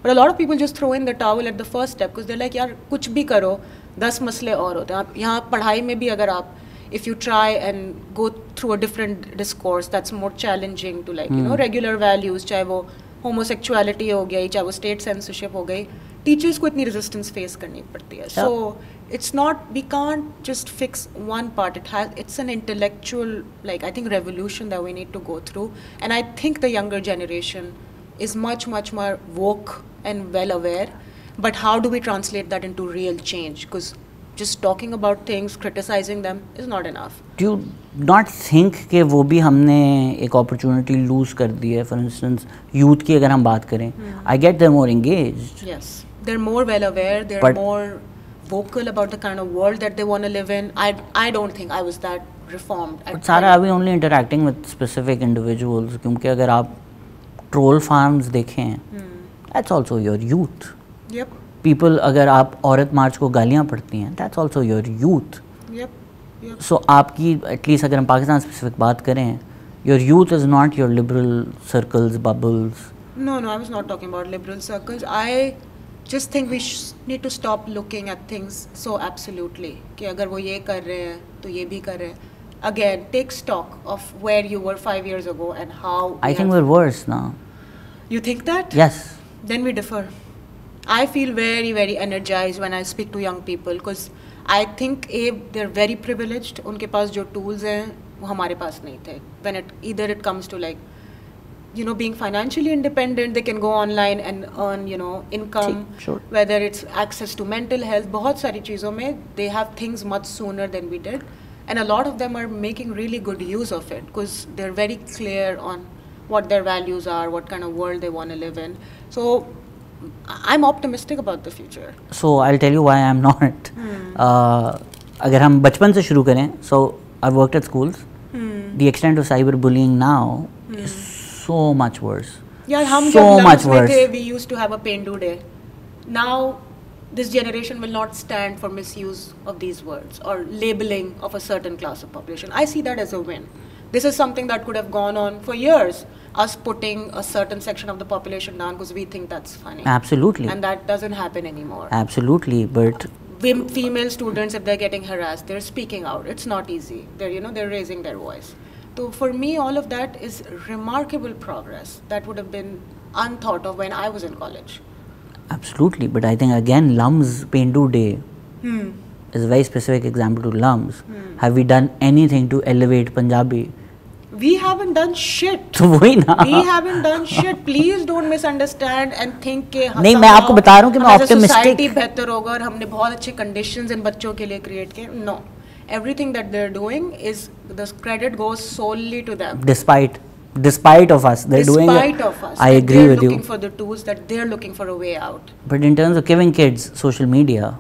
Speaker 2: but a lot of people just throw in the towel at the first step because they're like, यार कुछ भी करो, 10 मसले और होते हैं. आप यहाँ पढ़ाई में भी अगर आप if you try and go through a different discourse that's more challenging to like you know regular values, चाहे वो homosexuality हो गई, चाहे वो state censorship हो गई, teachers को इतनी resistance face करनी पड़ती है. So it's not, we can't just fix one part. It's an intellectual, like I think, revolution that we need to go through, and I think the younger generation is much more woke and well aware, but how do we translate that into real change? Because just talking about things, criticizing them is not enough.
Speaker 1: Do you not think कि वो भी हमने एक opportunity lose कर दी है? For instance, youth की अगर हम बात करें, I get they're more engaged.
Speaker 2: Yes, they're more well aware. They're more vocal about the kind of world that they want to live in. I don't think I was that reformed.
Speaker 1: But Sara, are we only interacting with specific individuals? क्योंकि अगर आप troll farms देखें, that's also your youth.
Speaker 2: Yep.
Speaker 1: People, अगर आप औरत मार्च को गालियाँ पढ़ती हैं, that's also your youth.
Speaker 2: Yep.
Speaker 1: So आपकी एटलीस्ट अगर हम पाकिस्तान स्पेसिफिक बात करें, your youth is not your liberal circles, bubbles.
Speaker 2: No, I was not talking about liberal circles. I just think we need to stop looking at things so absolutely कि अगर वो ये कर रहे हैं तो ये भी कर रहे हैं. Again, take stock of where you were 5 years ago and how.
Speaker 1: I think we're worse now.
Speaker 2: You think that?
Speaker 1: Yes.
Speaker 2: Then we differ. I feel very energized when I speak to young people because I think they're very privileged. उनके पास जो tools हैं वो हमारे पास नहीं थे. When either it comes to like you know being financially independent, they can go online and earn you know income.
Speaker 1: Sure.
Speaker 2: Whether it's access to mental health, बहुत सारी चीज़ों में they have things much sooner than we did, and a lot of them are making really good use of it because they're very clear on what their values are, what kind of world they want to live in. So I'm optimistic about the future.
Speaker 1: So I'll tell you why I'm not. अगर हम बचपन से शुरू करें, so I've worked at schools. The extent of cyberbullying now is so much worse.
Speaker 2: Yeah, हम
Speaker 1: so
Speaker 2: जब
Speaker 1: much worse.
Speaker 2: थे, we used to have a Pendu day. Now this generation will not stand for misuse of these words or labeling of a certain class of population. I see that as a win. This is something that could have gone on for years, us putting a certain section of the population down because we think that's funny.
Speaker 1: Absolutely.
Speaker 2: And that doesn't happen anymore.
Speaker 1: Absolutely, but
Speaker 2: Female students, if they're getting harassed, they're speaking out. It's not easy. They're raising their voice. So for me, all of that is remarkable progress that would have been unthought of when I was in college.
Speaker 1: Absolutely, but I think again, Lums Pendu Day is a very specific example to Lums. Have we done anything to elevate Punjabi?
Speaker 2: we haven't done shit.
Speaker 1: तो वही ना,
Speaker 2: We haven't done shit. Please don't misunderstand and think कि
Speaker 1: नहीं, मैं आपको बता रहा हूँ कि मैं optimistic,
Speaker 2: सोसाइटी बेहतर होगा और हमने बहुत अच्छे conditions इन बच्चों के लिए create किए. No, everything that they're doing is the credit goes solely to them.
Speaker 1: Despite of us, they're doing it.
Speaker 2: Despite of us,
Speaker 1: I agree with you.
Speaker 2: They're looking for the tools, that they're looking for a way out.
Speaker 1: But in terms of giving kids social media,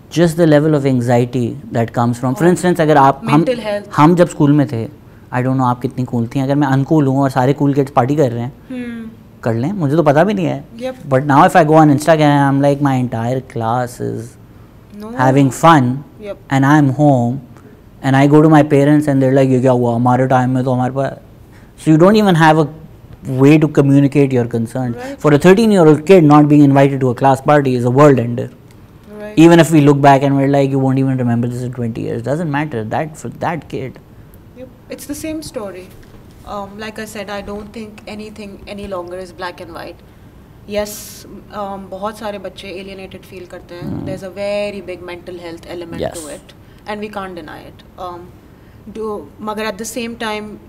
Speaker 1: just the level of anxiety that comes from, for instance, अगर आप हम जब school में थे, I don't know आप कितनी cool थी, अगर मैं अनकूल हूँ और सारे कूल किड्स पार्टी कर रहे हैं, कर लें, मुझे तो पता भी नहीं है. But now if I go on Instagram, I'm like my entire class is having fun, and I'm home, and I go to my parents and they're like, ये क्या हुआ, हमारे टाइम में तो हमारे पास. So you don't even have a way to communicate your concerns. Right. For a 13-year-old kid, not being invited to a class party is a world ender. Right. Even if we look back and we're like, you won't even remember this in 20 years. Doesn't matter. That for that kid.
Speaker 2: Yep. It's the same story. Like I said, I don't think anything any longer is black and white. Yes, बहुत सारे बच्चे alienated feel करते हैं. There's a very big mental health element to it, and we can't deny it. मगर at the same time,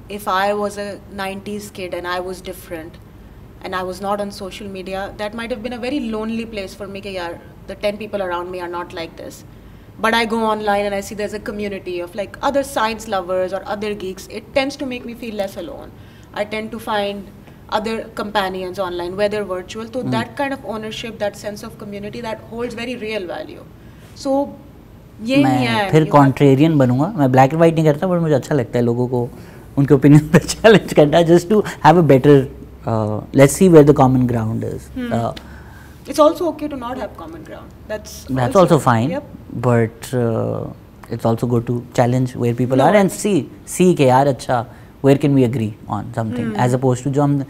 Speaker 2: if I was a 90s kid and I was different and I was not on social media, that might have been a very lonely place for me. Ki yaar, the 10 people around me are not like this. But I go online and I see there's a community of like other science lovers or other geeks. It tends to make me feel less alone. I tend to find other companions online, whether virtual. So that kind of ownership, that sense of community, that holds very real value. So ये नहीं है.
Speaker 1: मैं फिर contrarian बनूंगा. मैं black and white नहीं करता, but मुझे अच्छा लगता है लोगों को उनके ओपिनियन पे चैलेंज करना, just to have a better, let's see where the common ground is.
Speaker 2: It's also okay to not have common ground. That's
Speaker 1: also fine. Yep. But it's also good to challenge where people are and see कि यार अच्छा where can we agree on something, as opposed to जो हम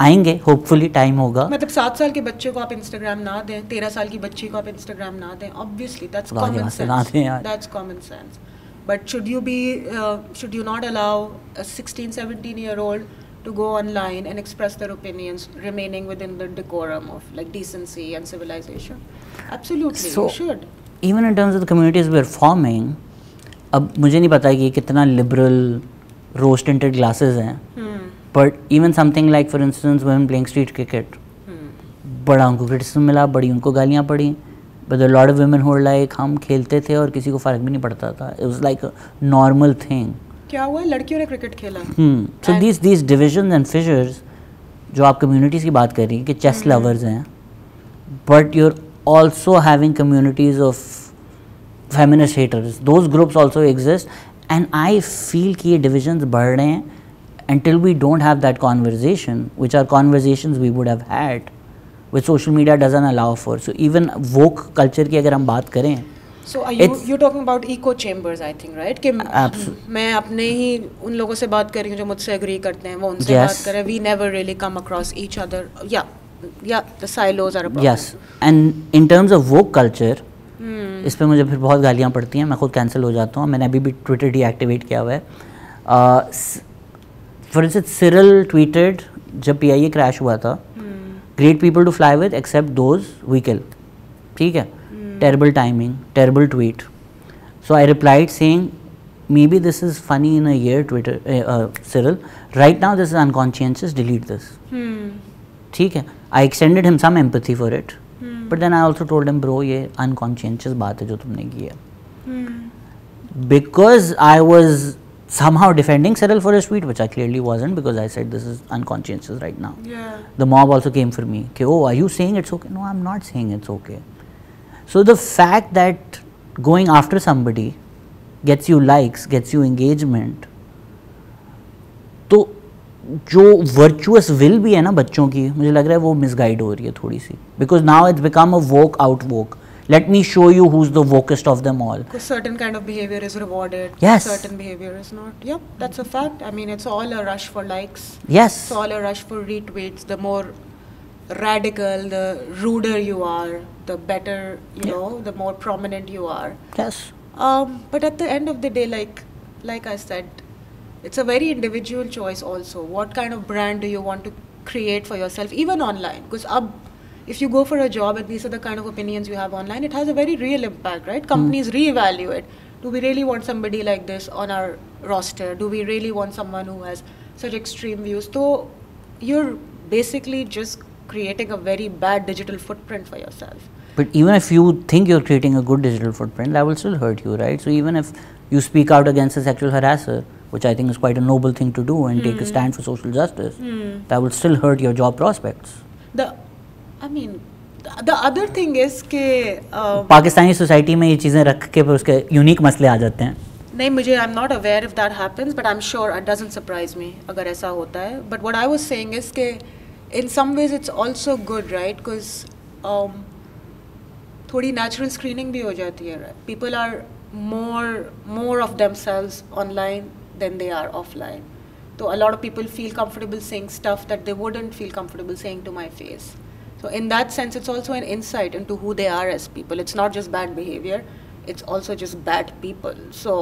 Speaker 1: आएंगे, hopefully time होगा.
Speaker 2: मतलब 7 साल के बच्चे को आप Instagram ना दें, 13 साल की बच्ची को आप Instagram ना दें, obviously that's common sense. That's common sense. But should you not allow a 16-17-year-old to go online and express their opinions, remaining within the decorum of like decency and civilization? Absolutely, you should.
Speaker 1: Even in terms of the communities we're forming, अब मुझे नहीं पता कि कितना liberal rose tinted glasses हैं, but even something like for instance women playing street cricket, बड़ा उनको criticism मिला, बड़ी उनको गालियाँ पड़ी. But there are a lot of women who are like, हम खेलते थे और किसी को फर्क भी नहीं पड़ता था. It was like a normal thing.
Speaker 2: क्या हुआ, लड़कियों ने क्रिकेट खेला.
Speaker 1: So these divisions and fissures, जो आप communities की बात कर रही हैं कि chess lovers हैं, but you're also having communities of feminist haters. Those groups also exist, and I feel कि ये divisions बढ़ रहे हैं until we don't have that conversation, which are conversations we would have had, which social media doesn't allow for. So even woke culture की अगर हम बात करें,
Speaker 2: so are you talking about echo chambers, I think, right? कि मैं अपने ही उन लोगों से बात कर रही हूँ जो मुझसे agree करते हैं, वो उनसे बात करें. We never really come across each other. Yeah, the silos are a problem. Yes,
Speaker 1: and in terms of woke culture, इस पे मुझे फिर बहुत गालियाँ पड़ती हैं. मैं खुद कैंसिल हो जाता हूँ. मैंने अभी भी ट्विटर डीएक्टिवेट किया हुआ है. फॉर इंस्टेंस सिरिल ट्वीटेड जब PIA क्रैश हुआ था, great people to fly with except those we kill. ठीक है. Terrible timing, terrible tweet. So I replied saying, maybe this is funny in a year, Twitter, Cyril. Right now this is unconscientious, delete this. ठीक है. I extended him some empathy for it. But then I also told him, bro, ये unconscientious बात है जो तुमने की है. Because I was somehow defending Cyril for his tweet, which I clearly wasn't, because I said this is unconscientious right now.
Speaker 2: Yeah.
Speaker 1: The mob also came for me. Okay, oh, are you saying it's okay? No, I'm not saying it's okay. So the fact that going after somebody gets you likes, gets you engagement, तो जो virtuous will भी है ना बच्चों की, मुझे लग रहा है वो misguide हो रही है थोड़ी सी. Because now it's become a woke out woke. Let me show you who's the wokest of them all.
Speaker 2: Because certain kind of behavior is rewarded.
Speaker 1: Yes.
Speaker 2: Certain behavior is not. Yep, that's a fact. I mean, it's all a rush for likes.
Speaker 1: Yes.
Speaker 2: It's all a rush for retweets. The more radical, the ruder you are, the better, you know, the more prominent you are.
Speaker 1: Yes.
Speaker 2: But at the end of the day, like I said, it's a very individual choice also. What kind of brand do you want to create for yourself, even online? Because if you go for a job and these are the kind of opinions you have online, it has a very real impact, right? Companies reevaluate. do we really want somebody like this on our roster? Do we really want someone who has such extreme views? So you're basically just creating a very bad digital footprint for yourself.
Speaker 1: But even if you think you're creating a good digital footprint, that will still hurt you, right? So even if you speak out against a sexual harasser, which I think is quite a noble thing to do, and take a stand for social justice, that will still hurt your job prospects.
Speaker 2: The other thing is कि
Speaker 1: Pakistani society में ये चीज़ें रख के फिर उसके unique मसले आ जाते हैं.
Speaker 2: नहीं मुझे I'm not aware if that happens, but I'm sure it doesn't surprise me अगर ऐसा होता है. But what I was saying is कि in some ways it's also good, right? Because थोड़ी natural screening भी हो जाती है, right? People are more of themselves online than they are offline. So a lot of people feel comfortable saying stuff that they wouldn't feel comfortable saying to my face. So in that sense, it's also an insight into who they are as people. It's not just bad behavior, it's also just bad people. So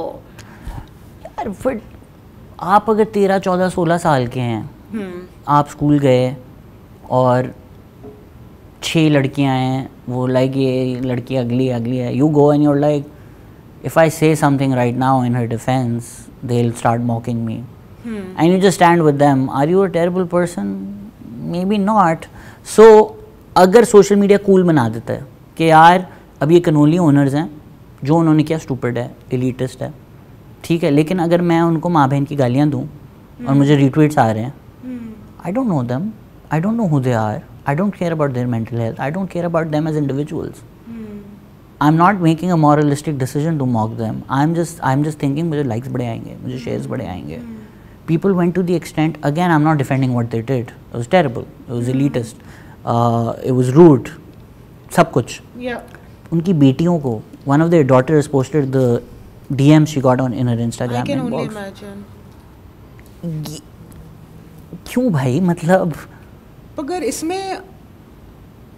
Speaker 1: यार फिर आप अगर 13, 14, 16 साल के हैं, आप school गए और 6 लड़कियां हैं, वो लाइक ये लड़की अगली है, you go and you're like, if I say something right now in her defense, they'll start mocking me. And you just stand with them. Are you a terrible person? Maybe not. So अगर social media cool बना देता है कि यार अब ये Connolly owners हैं, जो उन्होंने किया स्टूपिड है, एलिटिस्ट है, ठीक है, लेकिन अगर मैं उनको माँ बहन की गालियाँ दूँ और मुझे रिट्वीट्स आ रहे हैं, I don't know them, I don't know who they are, I don't care about their mental health, I don't care about them as individuals. I'm not making a moralistic decision to mock them. I'm just thinking मुझे likes बड़े आएंगे, मुझे shares बड़े आएंगे. People went to the extent, again I'm not defending what they did, it was terrible, it was elitist, it was rude, सब कुछ.
Speaker 2: yeah.
Speaker 1: उनकी बेटियों को, one of their daughters posted the DMs she got in her Instagram
Speaker 2: I can only
Speaker 1: inbox.
Speaker 2: imagine.
Speaker 1: क्यों भाई, मतलब
Speaker 2: मगर इसमें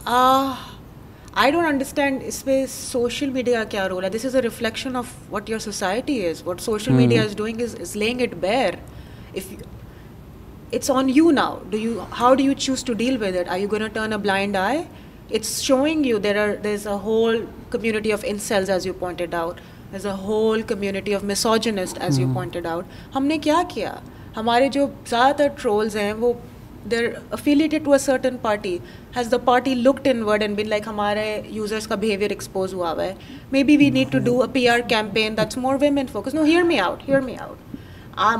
Speaker 2: I don't understand इसमें social media का क्या role है. This is a reflection of what your society is. What social media is doing is laying it bare. If it's on you now, how do you choose to deal with it? Are you going to turn a blind eye? It's showing you there's a whole community of incels, as you pointed out. There's a whole community of misogynists, as you pointed out. हमने क्या किया? हमारे जो ज़्यादातर trolls हैं वो they're affiliated to a certain party. Has the party looked inward and been like हमारे users का behavior expose हुआ है? Maybe we need to do a PR campaign that's more women focused. No, hear me out.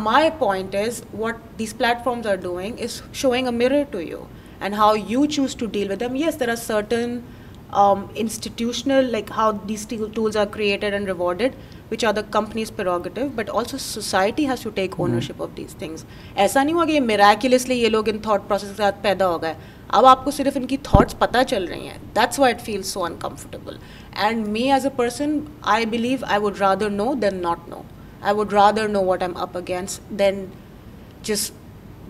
Speaker 2: My point is what these platforms are doing is showing a mirror to you and how you choose to deal with them. Yes, there are certain institutional, like how these tools are created and rewarded, which are the company's prerogative, but also society has to take ownership of these things. ऐसा नहीं हुआ कि miraculously ये लोग इन thought process के साथ पैदा हो गए. अब आपको सिर्फ इनकी thoughts पता चल रही हैं. That's why it feels so uncomfortable. And me as a person, I believe I would rather know than not know. I would rather know what I'm up against than just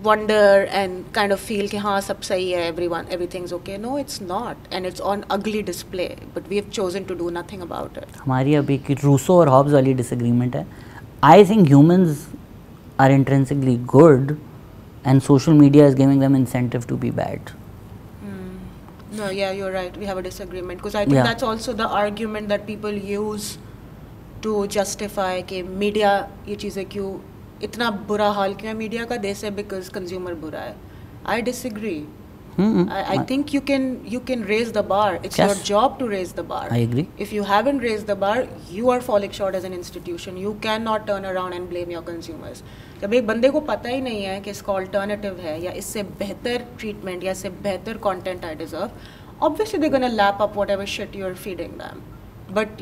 Speaker 2: wonder and kind of feel कि हाँ सब सही है, everything's okay. No, it's not, and it's on ugly display. But we have chosen to do nothing about it.
Speaker 1: हमारी अभी की Rousseau और Hobbs वाली डिसएग्रीमेंट है. I think humans are intrinsically good, and social media is giving them incentive to be bad.
Speaker 2: No, yeah, you're right. We have a disagreement because I think that's also the argument that people use to justify कि media ये चीज़ें क्यों इतना बुरा हाल क्यों है media का देश है because consumer बुरा है. I disagree. I think you can raise the bar. It's your job to raise the bar.
Speaker 1: I agree.
Speaker 2: If you haven't raised the bar, you are falling short as an institution. You cannot turn around and blame your consumers. जब एक बंदे को पता ही नहीं है कि इसका alternative है या इससे बेहतर treatment या इससे बेहतर content I deserve, obviously they're gonna lap up whatever shit you're feeding them. But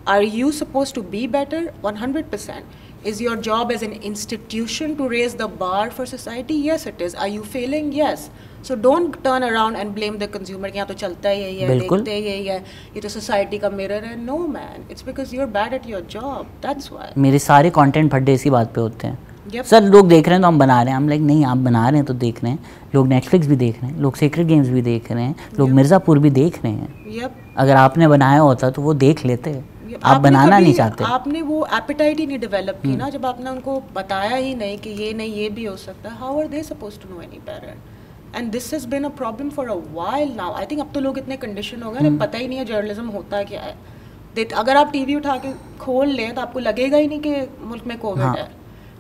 Speaker 2: are you supposed to be better? 100%. Is your job as an institution to raise the bar for society? Yes, it is. Are you failing? Yes. So don't turn around and blame the consumer कि यहाँ तो चलता ही यही है, देखते ही यही है, ये तो society का mirror है. No man, it's because you're bad at your job. That's why.
Speaker 1: मेरे सारे content फड्डे इसी बात पे होते हैं. सर लोग देख रहे हैं तो हम बना रहे हैं. हम लाइक नहीं, आप बना रहे हैं तो देख रहे हैं. लोग नेटफ्लिक्स भी देख रहे हैं, लोग सीक्रेट गेम्स भी देख रहे हैं, लोग मिर्ज़ापुर भी देख रहे हैं. अगर आपने बनाया होता तो वो देख लेते. आप बनाना नहीं चाहते.
Speaker 2: आपने वो एपेटाइट ही नहीं डेवलप की ना, जब आपने उनको बताया ही नहीं कि ये नहीं ये भी हो सकता है. How are they supposed to know any better? And this has been a problem for a while now. I think अब तो लोग इतने कंडीशन हो गए, पता ही नहीं है जर्नलिज्म होता क्या है. अगर आप टीवी उठा के खोल लें तो आपको लगेगा ही नहीं कि मुल्क में कोविड है,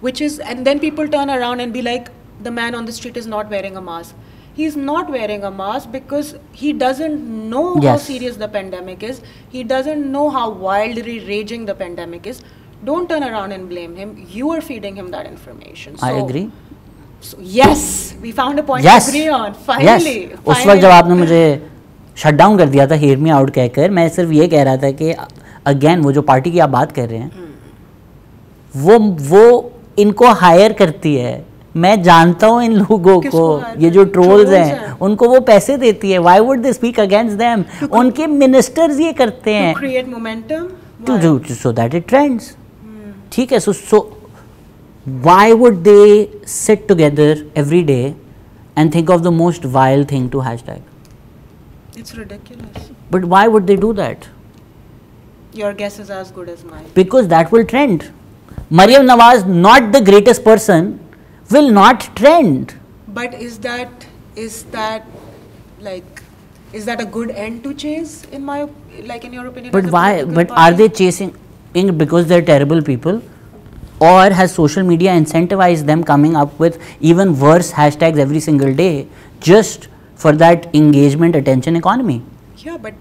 Speaker 2: which is, and then people turn around and be like, the man on the street is not wearing a mask. He's not wearing a mask because he doesn't know how serious the pandemic is. He doesn't know how wildly raging the pandemic is. Don't turn around and blame him. You are feeding him that information.
Speaker 1: I agree.
Speaker 2: So yes, we found a point to agree on. Finally.
Speaker 1: उस वक्त जब आपने मुझे shut down कर दिया था, hear me out कहकर, मैं सिर्फ ये कह रहा था कि अगेन वो जो पार्टी की आप बात कर रहे हैं, वो इनको हायर करती है. मैं जानता हूँ इन लोगों को, ये जो ट्रोल्स हैं उनको वो पैसे देती है. Why would they speak against them? उनके मिनिस्टर्स ये करते हैं
Speaker 2: to create momentum,
Speaker 1: so that it trends. ठीक है. So why would they sit together every day and think of the most vile thing to hashtag?
Speaker 2: It's ridiculous.
Speaker 1: But why would they do that?
Speaker 2: Your guess is as good as mine.
Speaker 1: Because that will trend. Maryam Nawaz, not the greatest person, will not trend.
Speaker 2: But is that a good end to chase, in your opinion?
Speaker 1: But why? But are they chasing because they're terrible people, or has social media incentivized them coming up with even worse hashtags every single day just for that engagement attention economy?
Speaker 2: Yeah, but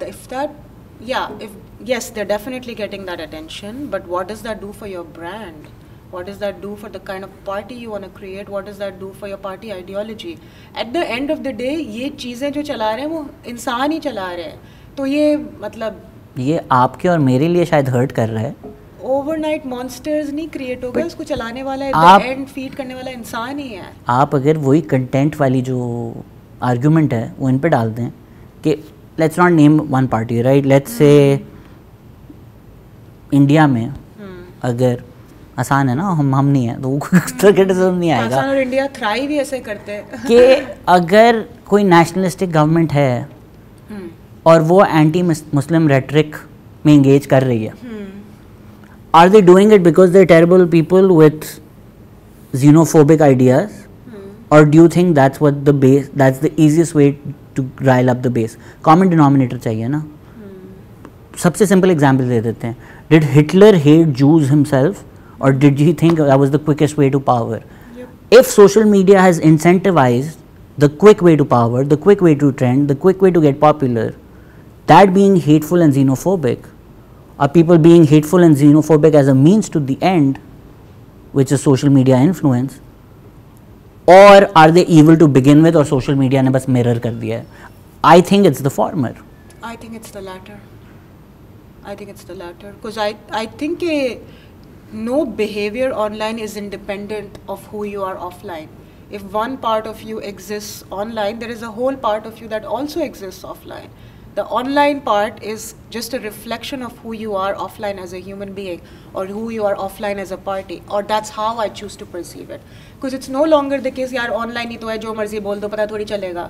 Speaker 2: yes, they're definitely getting that attention, but what does that do for your brand? What does that do for the kind of party you want to create? What does that do for your party ideology? At the end of the day, ये चीज़ें जो चला रहे हैं वो इंसान ही चला रहे हैं. तो ये मतलब
Speaker 1: ये आपके और मेरे लिए शायद हर्ट कर रहा है.
Speaker 2: ओवरनाइट मॉन्स्टर्स नहीं क्रिएट हो गए, उसको चलाने वाला एट द एंड फीड करने वाला इंसान ही है. आप
Speaker 1: अगर वही कंटेंट वाली जो आर्गुमेंट है वो इन पे डाल दें कि let's not name one party, right, let's say India में अगर आसान है ना, हम नहीं है तो क्रिटिसिज्म नहीं आएगा.
Speaker 2: आसान और इंडिया थ्राइव ही ऐसे करते हैं
Speaker 1: कि अगर कोई नेशनलिस्टिक गवर्नमेंट है और वो एंटी मुस्लिम रेटरिक में इंगेज कर रही है, are they doing it because they are terrible people with xenophobic ideas, or do you think that's the easiest way to rile up the base? Common denominator चाहिए ना. सबसे simple example दे देते हैं. Did Hitler hate Jews himself, or did he think that was the quickest way to power?
Speaker 2: Yep.
Speaker 1: If social media has incentivized the quick way to power, the quick way to trend, the quick way to get popular, that being hateful and xenophobic, are people being hateful and xenophobic as a means to the end, which is social media influence, or are they evil to begin with, or social media ने बस mirror कर दिया है? I think it's the former.
Speaker 2: I think it's the latter. Because I think no behavior online is independent of who you are offline. If one part of you exists online, there is a whole part of you that also exists offline. The online part is just a reflection of who you are offline as a human being, or who you are offline as a party, or that's how I choose to perceive it. Because it's no longer the case, यार online ही तो है, जो मर्जी बोल दो, पता थोड़ी चलेगा.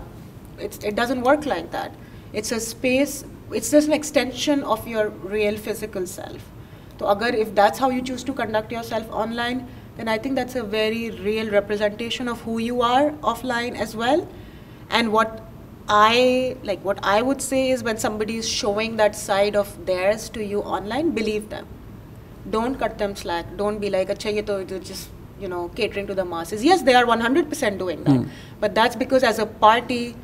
Speaker 2: It doesn't work like that. It's a space, it's just an extension of your real physical self. So agar if that's how you choose to conduct yourself online, then I think that's a very real representation of who you are offline as well. And what I would say is, when somebody is showing that side of theirs to you online, believe them. Don't cut them slack. Don't be like, acha ye to just, catering to the masses. Yes, they are 100% doing that. But that's because as a party,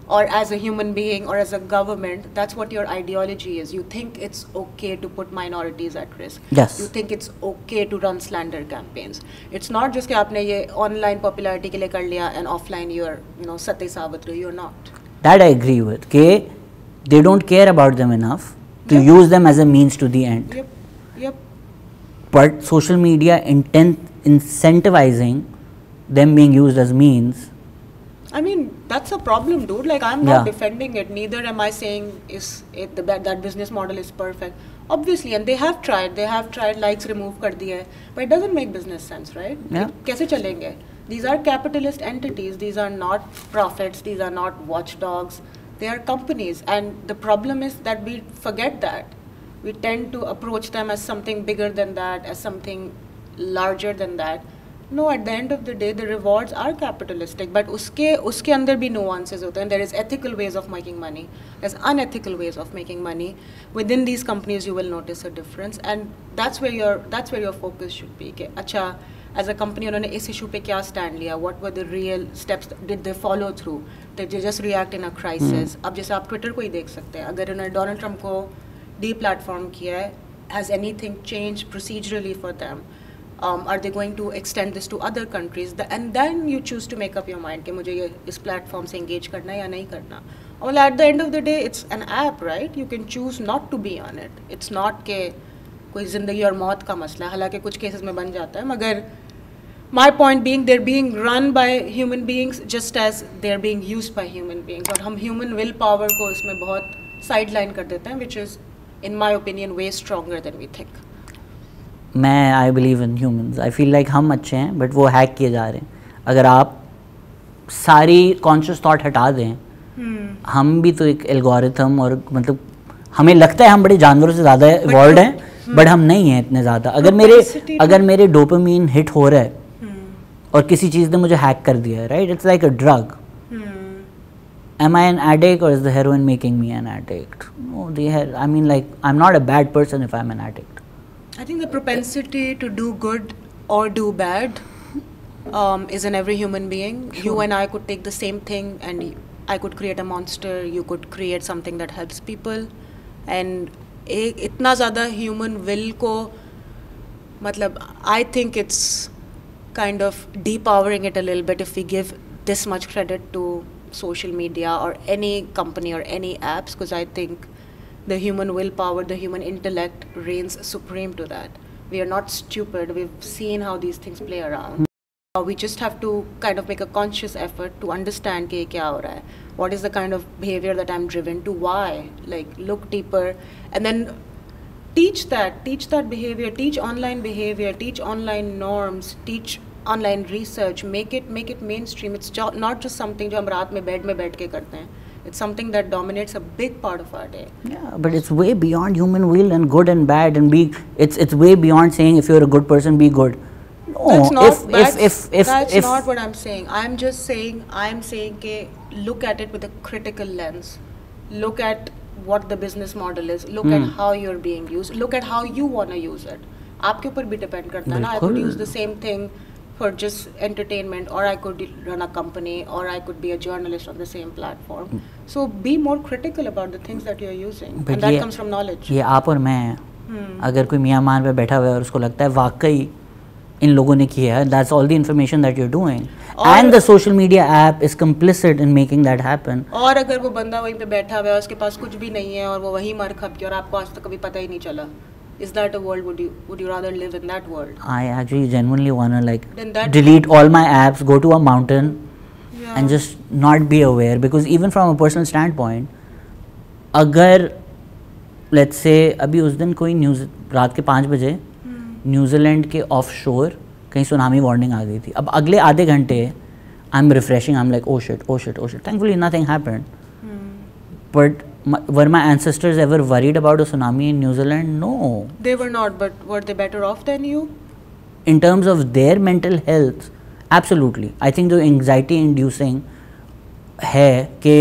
Speaker 2: or as a human being, or as a government, that's what your ideology is. You think it's okay to put minorities at risk.
Speaker 1: Yes.
Speaker 2: You think it's okay to run slander campaigns. It's not just कि आपने ये online popularity के लिए कर लिया and offline you're, सत्य Savitri. You're not.
Speaker 1: That I agree with. कि they don't care about them enough to use them as a means to the end.
Speaker 2: Yep.
Speaker 1: But social media incentivizing them being used as means.
Speaker 2: I mean, that's a problem, dude. Like, I'm not defending it. Neither am I saying that business model is perfect. Obviously, and they have tried. Likes remove कर दिया है, but it doesn't make business sense, right?
Speaker 1: Yeah.
Speaker 2: कैसे चलेंगे? These are capitalist entities. These are not prophets. These are not watchdogs. They are companies, and the problem is that we forget that. We tend to approach them as something bigger than that, as something larger than that. No, at the end of the day, the rewards are capitalistic, but उसके अंदर भी nuances होते हैं. There is ethical ways of making money. There's unethical ways of making money. Within these companies, you will notice a difference, and that's where your focus should be. कि अच्छा, as a company उन्होंने इस issue पे क्या stand लिया? What were the real steps? Did they follow through? Did they just react in a crisis? अब जैसे आप Twitter को ही देख सकते हैं. अगर उन्होंने Donald Trump को deplatform किया है, has anything changed procedurally for them? Are they going to extend this to other countries? And then you choose to make up your mind कि मुझे ये इस platform से engage करना है या नहीं करना. Well, at the end of the day, it's an app, right? You can choose not to be on it. It's not कि कोई ज़िंदगी और मौत का मसला है. हालांकि कुछ cases में बन जाता है, मगर my point being, they're being run by human beings just as they're being used by human beings. और हम human willpower को इसमें बहुत sideline कर देते हैं, which is, in my opinion, way stronger than we think.
Speaker 1: मैं I believe in humans. I feel like हम अच्छे हैं बट वो हैक किए जा रहे हैं. अगर आप सारी कॉन्शियस थॉट हटा दें, हम भी तो एक एल्गोरिथम, और मतलब हमें लगता है हम बड़े जानवरों से ज़्यादा इवॉल्व हैं, बट हम नहीं हैं इतने ज़्यादा. अगर मेरे डोपामीन हिट हो रहा है और किसी चीज़ ने मुझे हैक कर दिया है, right, it's like a drug. Am I an addict, or is the heroin making me an addict? No, I mean, like, I'm not a bad person if I'm an addict.
Speaker 2: I think the propensity to do good or do bad is in every human being. Sure. You and I could take the same thing and I could create a monster. You could create something that helps people. And इतना ज़्यादा human will को, मतलब, I think it's kind of depowering it a little bit if we give this much credit to social media or any company or any apps, because I think the human willpower, the human intellect reigns supreme to that. We are not stupid. We've seen how these things play around. We just have to kind of make a conscious effort to understand कि क्या हो रहा है. What is the kind of behavior that I'm driven to? Why? Like, look deeper and then teach that behavior. Teach online behavior. Teach online norms. Teach online research. Make it mainstream. It's not just something जो हम रात में bed में बैठ के करते हैं. It's something that dominates a big part of our day.
Speaker 1: Yeah, but it's way beyond human will and good and bad and it's way beyond saying if you're a good person, be good. No,
Speaker 2: that's not what I'm saying. I'm saying कि look at it with a critical lens. Look at what the business model is. Look at how you're being used. Look at how you want to use it. आपके ऊपर भी depend करता है ना. I could use the same thing for just entertainment, or I could run a company, or I could be a journalist on the same platform. So be more critical about the things that you're using, and that comes from knowledge.
Speaker 1: ये आप और मैं हैं. अगर कोई मियाँ मान पे बैठा हुआ है और उसको लगता है वाकई इन लोगों ने किया है, that's all the information that you're doing, and the social media app is complicit in making that happen.
Speaker 2: और अगर वो बंदा वहीं पे बैठा हुआ है, उसके पास कुछ भी नहीं है और वो वहीं मर खप के और आपको आज तक कभी पता ही नहीं चला, is that a world? Would you rather live in that world?
Speaker 1: I actually genuinely wanna like delete all my apps, go to a mountain, and just not be aware, because even from a personal standpoint, अगर let's say अभी उस दिन कोई news रात के 5 बजे New Zealand के of शोर कहीं सुनामी वार्निंग आ गई थी. अब अगले आधे घंटे I am refreshing, I am like oh shit. Thankfully nothing happened. But were my ancestors ever worried about a tsunami in New Zealand? No.
Speaker 2: They were not, but were they better off than you?
Speaker 1: In terms of their mental health, absolutely. I think the anxiety inducing है कि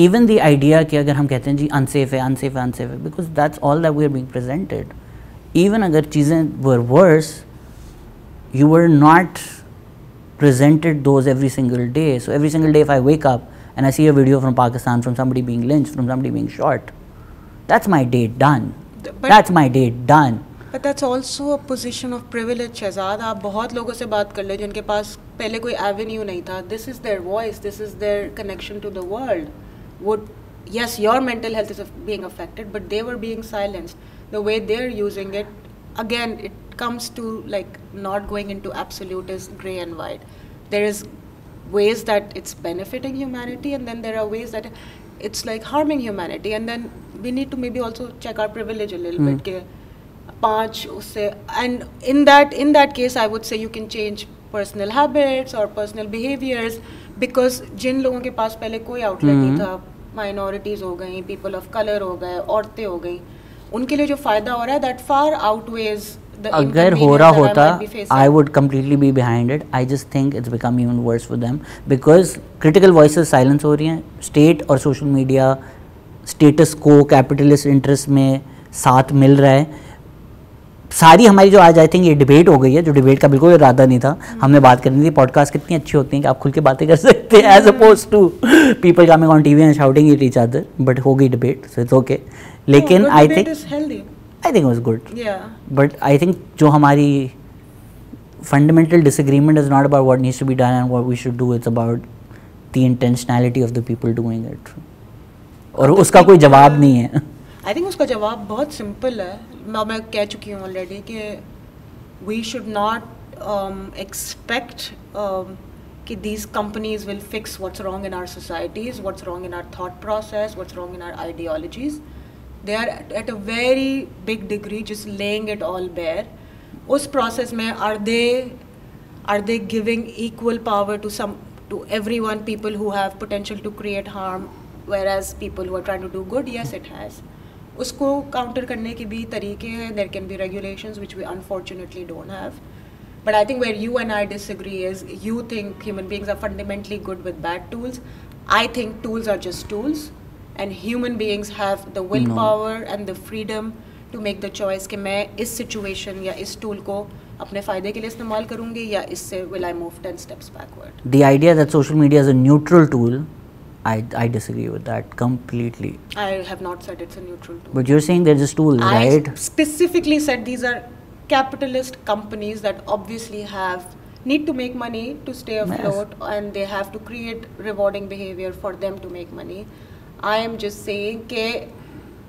Speaker 1: even the idea कि अगर हम कहते हैं जी unsafe है, because that's all that we are being presented. Even अगर चीज़ें were worse, you were not presented those every single day. So every single day if I wake up and I see a video from Pakistan, from somebody being lynched, from somebody being shot, that's my day done. That's my day done.
Speaker 2: But that's also a position of privilege, Shahzad. आप बहुत लोगों से बात कर ले जिनके पास पहले कोई avenue नहीं था. This is their voice. This is their connection to the world. Yes, your mental health is being affected, but they were being silenced. The way they're using it, again, it comes to like not going into absolute is gray and white. There is ways that it's benefiting humanity, and then there are ways that it's like harming humanity, and then we need to maybe also check our privilege a little bit के 5 उससे, and in that case I would say you can change personal habits or personal behaviors, because जिन लोगों के पास पहले कोई outlet नहीं था, minorities हो गई, people of color हो गए, औरतें हो गई, उनके लिए जो फ़ायदा हो रहा है that far outweighs
Speaker 1: अगर हो रहा होता I would completely be behind it. I just think it's become even worse for them because critical voices silence हो रही हैं. स्टेट और सोशल मीडिया स्टेटस को कैपिटलिस्ट इंटरेस्ट में साथ मिल रहा है. सारी हमारी जो आज आई थिंक ये डिबेट हो गई है, जो डिबेट का बिल्कुल इरादा नहीं था. हमने बात करनी थी पॉडकास्ट कितनी अच्छी होती हैं कि आप खुल के बातें कर सकते हैं as opposed to people coming on TV and shouting at each other. But हो गई डिबेट सो इट्स ओके. लेकिन I think it was good.
Speaker 2: Yeah.
Speaker 1: But I think जो हमारी fundamental disagreement is not about what needs to be done and what we should do. It's about the intentionality of the people doing it. और उसका कोई जवाब नहीं है.
Speaker 2: I think उसका जवाब बहुत simple है. मैं कह चुकी हूँ already कि we should not expect कि these companies will fix what's wrong in our societies, what's wrong in our thought process, what's wrong in our ideologies. They are at a very big degree just laying it all bare. उस process में are they giving equal power to everyone, people who have potential to create harm, whereas people who are trying to do good, yes it has. उसको counter करने के भी तरीके हैं. There can be regulations which we unfortunately don't have. But I think where you and I disagree is you think human beings are fundamentally good with bad tools. I think tools are just tools. And human beings have the willpower and the freedom to make the choice कि मैं इस situation या इस tool को अपने फ़ायदे के लिए इस्तेमाल करूँगी या इससे will I move 10 steps backward.
Speaker 1: The idea that social media is a neutral tool, I disagree with that completely.
Speaker 2: I have not said it's a neutral tool.
Speaker 1: But you're saying they're just tools, right?
Speaker 2: I specifically said these are capitalist companies that obviously need to make money to stay afloat, and they have to create rewarding behavior for them to make money. I am just saying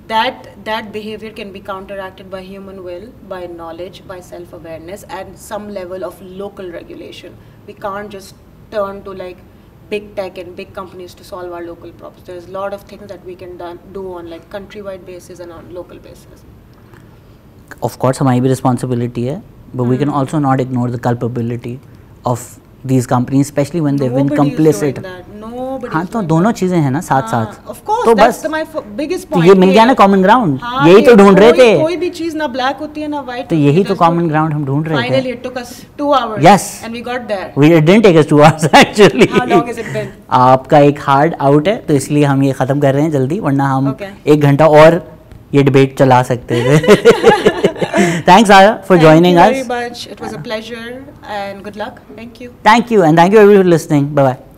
Speaker 2: that behavior can be counteracted by human will, by knowledge, by self-awareness, and some level of local regulation. We can't just turn to like big tech and big companies to solve our local problems. There's a lot of things that we can do on like countrywide basis and on local basis.
Speaker 1: Of course, हमारी भी responsibility है, but we can also not ignore the culpability of these companies, especially when they've been complicit. हाँ तो दोनों चीजें हैं ना साथ साथ.
Speaker 2: Of course,
Speaker 1: तो
Speaker 2: that's
Speaker 1: बस
Speaker 2: my biggest
Speaker 1: तो
Speaker 2: point.
Speaker 1: ये मिल गया ना कॉमन ग्राउंड.
Speaker 2: हाँ,
Speaker 1: यही तो ढूंढ रहे थे.
Speaker 2: कोई भी चीज ना ब्लैक होती है ना व्हाइट.
Speaker 1: तो यही तो कॉमन ग्राउंड हम ढूंढ रहे थे.
Speaker 2: Finally, it took us 2 hours.
Speaker 1: Yes.
Speaker 2: And we got there.
Speaker 1: It didn't take us 2 hours actually.
Speaker 2: How long has it been?
Speaker 1: आपका एक हार्ड आउट है तो इसलिए हम ये खत्म कर रहे हैं जल्दी, वरना हम
Speaker 2: Okay.
Speaker 1: 1 घंटा और ये डिबेट चला सकते थे. Thanks Aya for joining us.
Speaker 2: Thank you very much. It was a pleasure and good luck. Thank you.
Speaker 1: Thank you and thank you everyone for listening. Bye bye.